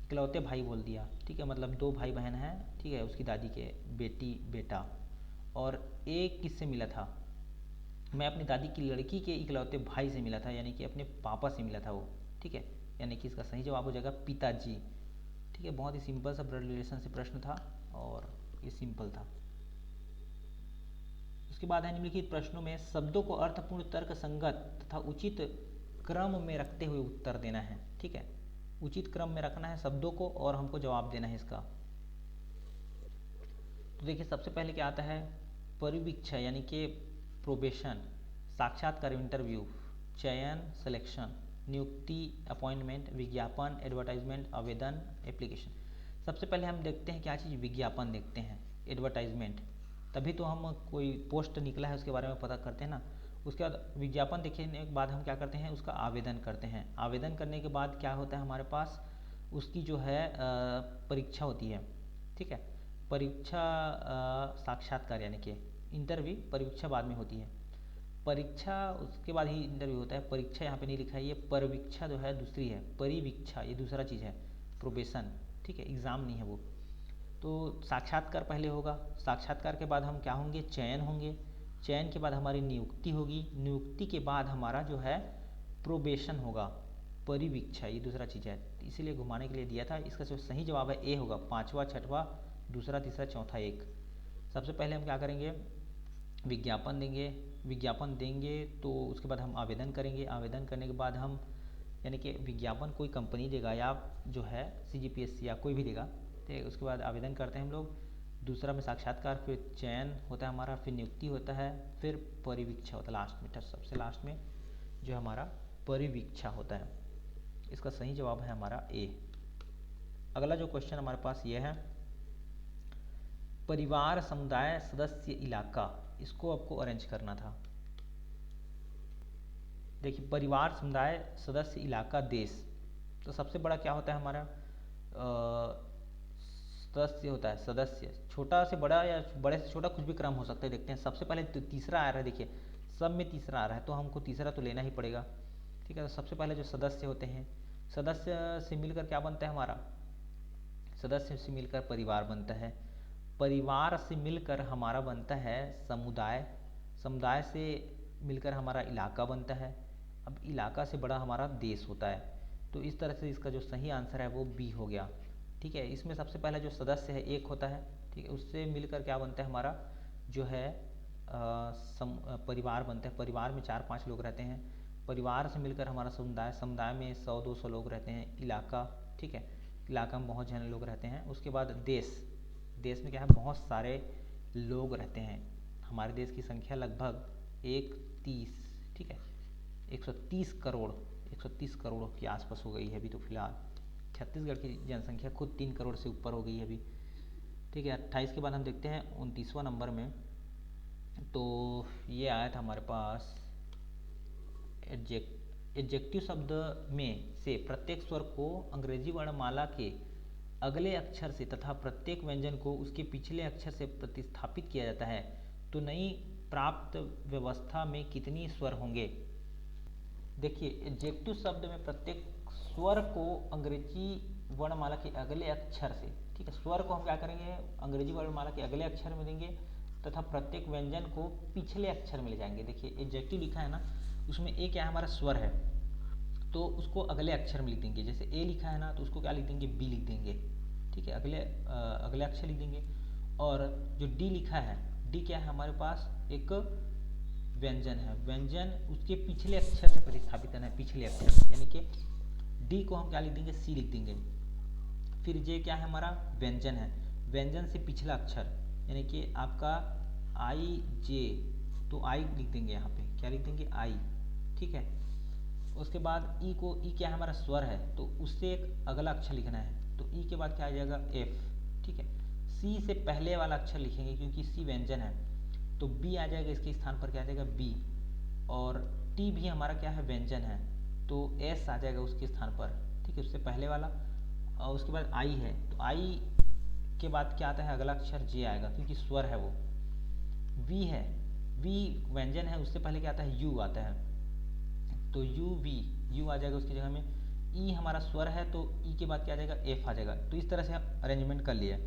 इकलौते भाई बोल दिया, ठीक है, मतलब 2 भाई बहन हैं, ठीक है, उसकी दादी के बेटी बेटा। और ए किससे मिला था? मैं अपनी दादी की लड़की के इकलौते भाई से मिला था, यानी कि अपने पापा से मिला था वो, ठीक है, यानी कि इसका सही जवाब हो जाएगा पिताजी, ठीक है। बहुत ही सिंपल सा ब्लड रिलेशन से प्रश्न था और ये सिंपल था। उसके बाद है निम्नलिखित प्रश्नों में शब्दों को अर्थपूर्ण, तर्क संगत तथा उचित क्रम में रखते हुए उत्तर देना है, ठीक है। उचित क्रम में रखना है शब्दों को और हमको जवाब देना है इसका। तो देखिए सबसे पहले क्या आता है? परिवीक्षा यानी कि प्रोबेशन, साक्षात्कार इंटरव्यू, चयन सिलेक्शन, नियुक्ति अपॉइंटमेंट, विज्ञापन एडवर्टाइजमेंट, आवेदन एप्लीकेशन। सबसे पहले हम देखते हैं क्या चीज़? विज्ञापन देखते हैं, एडवर्टाइजमेंट, तभी तो हम कोई पोस्ट निकला है उसके बारे में पता करते हैं ना। उसके बाद विज्ञापन देखने के बाद हम क्या करते हैं? उसका आवेदन करते हैं। आवेदन करने के बाद क्या होता है हमारे पास? उसकी जो है परीक्षा होती है, ठीक है। परीक्षा साक्षात्कार यानी कि इंटरव्यू, परीक्षा बाद में होती है। परीक्षा उसके बाद ही इंटरव्यू होता है। परीक्षा यहाँ पे नहीं लिखा है, ये परिवीक्षा जो है दूसरी है, परिवीक्षा ये दूसरा चीज़ है, प्रोबेशन, ठीक है, एग्ज़ाम नहीं है वो। तो साक्षात्कार पहले होगा, साक्षात्कार के बाद हम क्या होंगे, चयन होंगे, चयन के बाद हमारी नियुक्ति होगी, नियुक्ति के बाद हमारा जो है प्रोबेशन होगा, परिवीक्षा, ये दूसरा चीज़ है, इसीलिए घुमाने के लिए दिया था। इसका जो सही जवाब है ए होगा, पाँचवा, छठवा, दूसरा, तीसरा, चौथा, एक। सबसे पहले हम क्या करेंगे, विज्ञापन देंगे, विज्ञापन देंगे तो उसके बाद हम आवेदन करेंगे, आवेदन करने के बाद हम, यानी कि विज्ञापन कोई कंपनी देगा या जो है CGPSC या कोई भी देगा, तो उसके बाद आवेदन करते हैं हम लोग, दूसरा में साक्षात्कार, फिर चयन होता है हमारा, फिर नियुक्ति होता है, फिर परिवीक्षा होता है लास्ट में, सबसे लास्ट में जो हमारा परिवीक्षा होता है। इसका सही जवाब है हमारा ए। अगला जो क्वेश्चन हमारे पास ये है, परिवार, समुदाय, सदस्य, इलाका, इसको आपको अरेंज करना था। देखिए, परिवार, समुदाय, सदस्य, इलाका, देश, तो सबसे बड़ा क्या होता है हमारा, सदस्य होता है, सदस्य, छोटा से बड़ा या बड़े से छोटा कुछ भी क्रम हो सकता है। देखते हैं, सबसे पहले तो तीसरा आ रहा है, देखिए सब में तीसरा आ रहा है, तो हमको तीसरा तो लेना ही पड़ेगा, ठीक है। तो सबसे पहले जो सदस्य होते हैं, सदस्य से मिलकर क्या बनता है हमारा, सदस्य से मिलकर परिवार बनता है, परिवार से मिलकर हमारा बनता है समुदाय, समुदाय से मिलकर हमारा इलाका बनता है, अब इलाका से बड़ा हमारा देश होता है। तो इस तरह से इसका जो सही आंसर है वो बी हो गया, ठीक है। इसमें सबसे पहले जो सदस्य है एक होता है, ठीक है, उससे मिलकर क्या बनता है हमारा जो है परिवार बनता है, परिवार में 4-5 लोग रहते हैं, परिवार से मिलकर हमारा समुदाय, समुदाय में 100-200 लोग रहते हैं, इलाका, ठीक है, इलाका में बहुत जने लोग रहते हैं। उसके बाद देश, देश में क्या है, बहुत सारे लोग रहते हैं, हमारे देश की संख्या लगभग 130, ठीक है, 130 करोड़, 130 करोड़ के आसपास हो गई है अभी तो फिलहाल। छत्तीसगढ़ की जनसंख्या खुद 3 करोड़ से ऊपर हो गई है अभी, ठीक है। 28 के बाद हम देखते हैं 29वां नंबर में, तो ये आया था हमारे पास, एडजेक्टिव शब्द में से प्रत्येक स्वर को अंग्रेजी वर्णमाला के अगले अक्षर से तथा प्रत्येक व्यंजन को उसके पिछले अक्षर से प्रतिस्थापित किया जाता है, तो नई प्राप्त व्यवस्था में कितनी स्वर होंगे। देखिए, एडजेक्टिव शब्द में प्रत्येक स्वर को अंग्रेजी वर्णमाला के अगले अक्षर से, ठीक है, स्वर को हम क्या करेंगे, अंग्रेजी वर्णमाला के अगले अक्षर में देंगे तथा प्रत्येक व्यंजन को पिछले अक्षर में ले जाएंगे। देखिए, एडजेक्टिव लिखा है ना, उसमें ए क्या है, हमारा स्वर है, तो उसको अगले अक्षर में लिख देंगे। जैसे ए लिखा है ना, तो उसको क्या लिख देंगे, बी लिख देंगे, ठीक है, अगले अक्षर लिख देंगे। और जो डी लिखा है, डी क्या है हमारे पास, एक व्यंजन है, व्यंजन उसके पिछले अक्षर से प्रतिस्थापित करना है, पिछले अक्षर, यानी कि डी को हम क्या लिख देंगे, सी लिख देंगे। फिर जे क्या है हमारा, व्यंजन है, व्यंजन से पिछला अक्षर, यानी कि आपका आई जे, तो आई लिख देंगे, यहाँ पे क्या लिख देंगे, आई, ठीक है। उसके बाद ई को, ई क्या है हमारा स्वर है, तो उससे एक अगला अक्षर लिखना है, तो ई के बाद क्या आ जाएगा, एफ, ठीक है। सी से पहले वाला अक्षर लिखेंगे क्योंकि सी व्यंजन है, तो बी आ जाएगा, इसके स्थान पर क्या आ जाएगा, बी। और टी भी हमारा क्या है, व्यंजन है, तो एस आ जाएगा उसके स्थान पर, ठीक है, उससे पहले वाला। और उसके बाद आई है, तो आई के बाद क्या आता है, अगला अक्षर जे आएगा क्योंकि स्वर है वो। वी है, वी व्यंजन है, उससे पहले क्या आता है, यू आता है, तो यू वी, यू आ जाएगा उसकी जगह में। ई हमारा स्वर है, तो ई के बाद क्या आ जाएगा, एफ आ जाएगा। तो इस तरह से अरेंजमेंट कर लिया,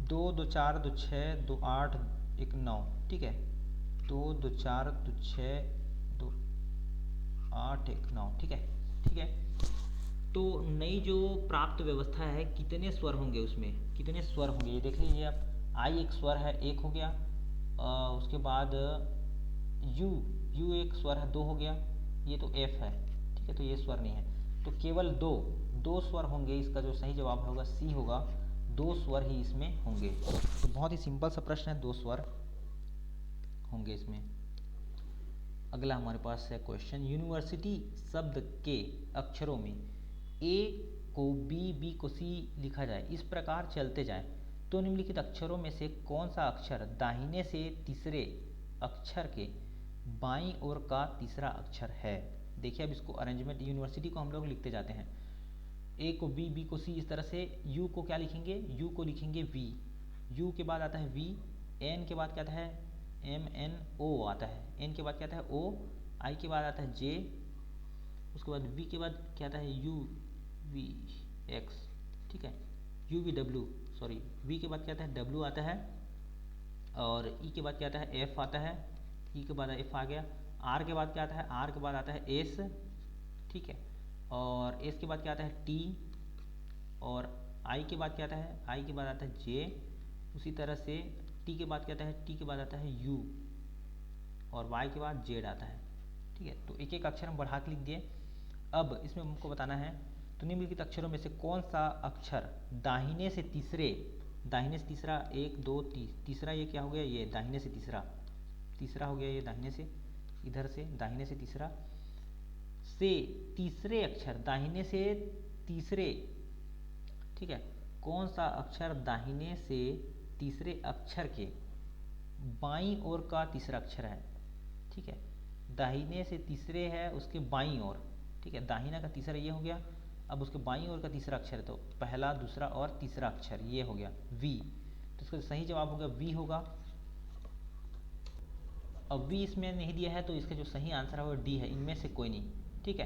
2 2 4 2 6 2 8 1 9, ठीक है, 2 2 4 2 6 2 8 1 9, ठीक है, ठीक है। तो नई जो प्राप्त व्यवस्था है, कितने स्वर होंगे उसमें, कितने स्वर होंगे, ये देख लीजिए आप, आई एक स्वर है, एक हो गया, उसके बाद यू, यू एक स्वर है, 2 हो गया, ये तो एफ है, ठीक है, तो ये स्वर नहीं है, तो केवल दो स्वर होंगे। इसका जो सही जवाब होगा सी होगा, 2 स्वर ही इसमें होंगे। तो बहुत ही सिंपल सा प्रश्न है, 2 स्वर होंगे इसमें। अगला हमारे पास है क्वेश्चन, यूनिवर्सिटी शब्द के अक्षरों में ए को बी, बी को सी लिखा जाए, इस प्रकार चलते जाए तो निम्नलिखित अक्षरों में से कौन सा अक्षर दाहिने से तीसरे अक्षर के बाईं ओर का तीसरा अक्षर है। देखिए, अब इसको अरेंजमेंट, यूनिवर्सिटी को हम लोग लिखते जाते हैं, ए को बी, बी को सी, इस तरह से। यू को क्या लिखेंगे, यू को लिखेंगे वी, यू के बाद आता है वी, एन के बाद क्या आता है, एम एन ओ आता है, एन के बाद क्या आता है, ओ, आई के बाद आता है जे, उसके बाद वी के बाद क्या आता है, यू वी एक्स, ठीक है, U V W, sorry V के बाद क्या आता है डब्ल्यू आता है, और ई के बाद क्या आता है एफ आता है, ई के बाद एफ आ गया, आर के बाद क्या आता है, आर के बाद आता है एस, ठीक है, और एस के बाद क्या आता है टी, और आई के बाद क्या आता है, आई के बाद आता है जे, उसी तरह से टी के बाद क्या आता है, टी के बाद आता है यू, और वाई के बाद जेड आता है, ठीक है। तो एक एक अक्षर हम बढ़ा के लिख दिए। अब इसमें हमको बताना है तो निम्नलिखित अक्षरों में से कौन सा अक्षर दाहिने से तीसरा, एक दो तीसरा, ये क्या हो गया, ये दाहिने से तीसरा हो गया, ये दाहिने से, इधर से दाहिने से तीसरा से तीसरे अक्षर, दाहिने से तीसरे, ठीक है, कौन सा अक्षर दाहिने से तीसरे अक्षर के बाईं ओर का तीसरा अक्षर है, ठीक है, दाहिने से तीसरे है उसके बाईं ओर, ठीक है, दाहिना का तीसरा ये हो गया, अब उसके बाईं ओर का तीसरा अक्षर है, तो पहला, दूसरा और तीसरा अक्षर ये हो गया वी, तो इसका सही जवाब होगा वी होगा। अब वी इसमें नहीं दिया है तो इसका जो सही आंसर है वो डी है, इनमें से कोई नहीं, ठीक है।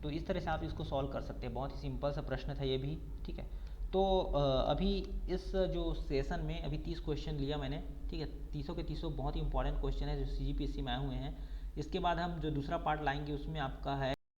तो इस तरह से आप इसको सॉल्व कर सकते हैं, बहुत ही सिंपल सा प्रश्न था ये भी, ठीक है। तो अभी इस जो सेशन में अभी 30 क्वेश्चन लिया मैंने, ठीक है, 30 के 30 बहुत ही इंपॉर्टेंट क्वेश्चन है जो CGPSC में आए हुए हैं। इसके बाद हम जो दूसरा पार्ट लाएंगे उसमें आपका है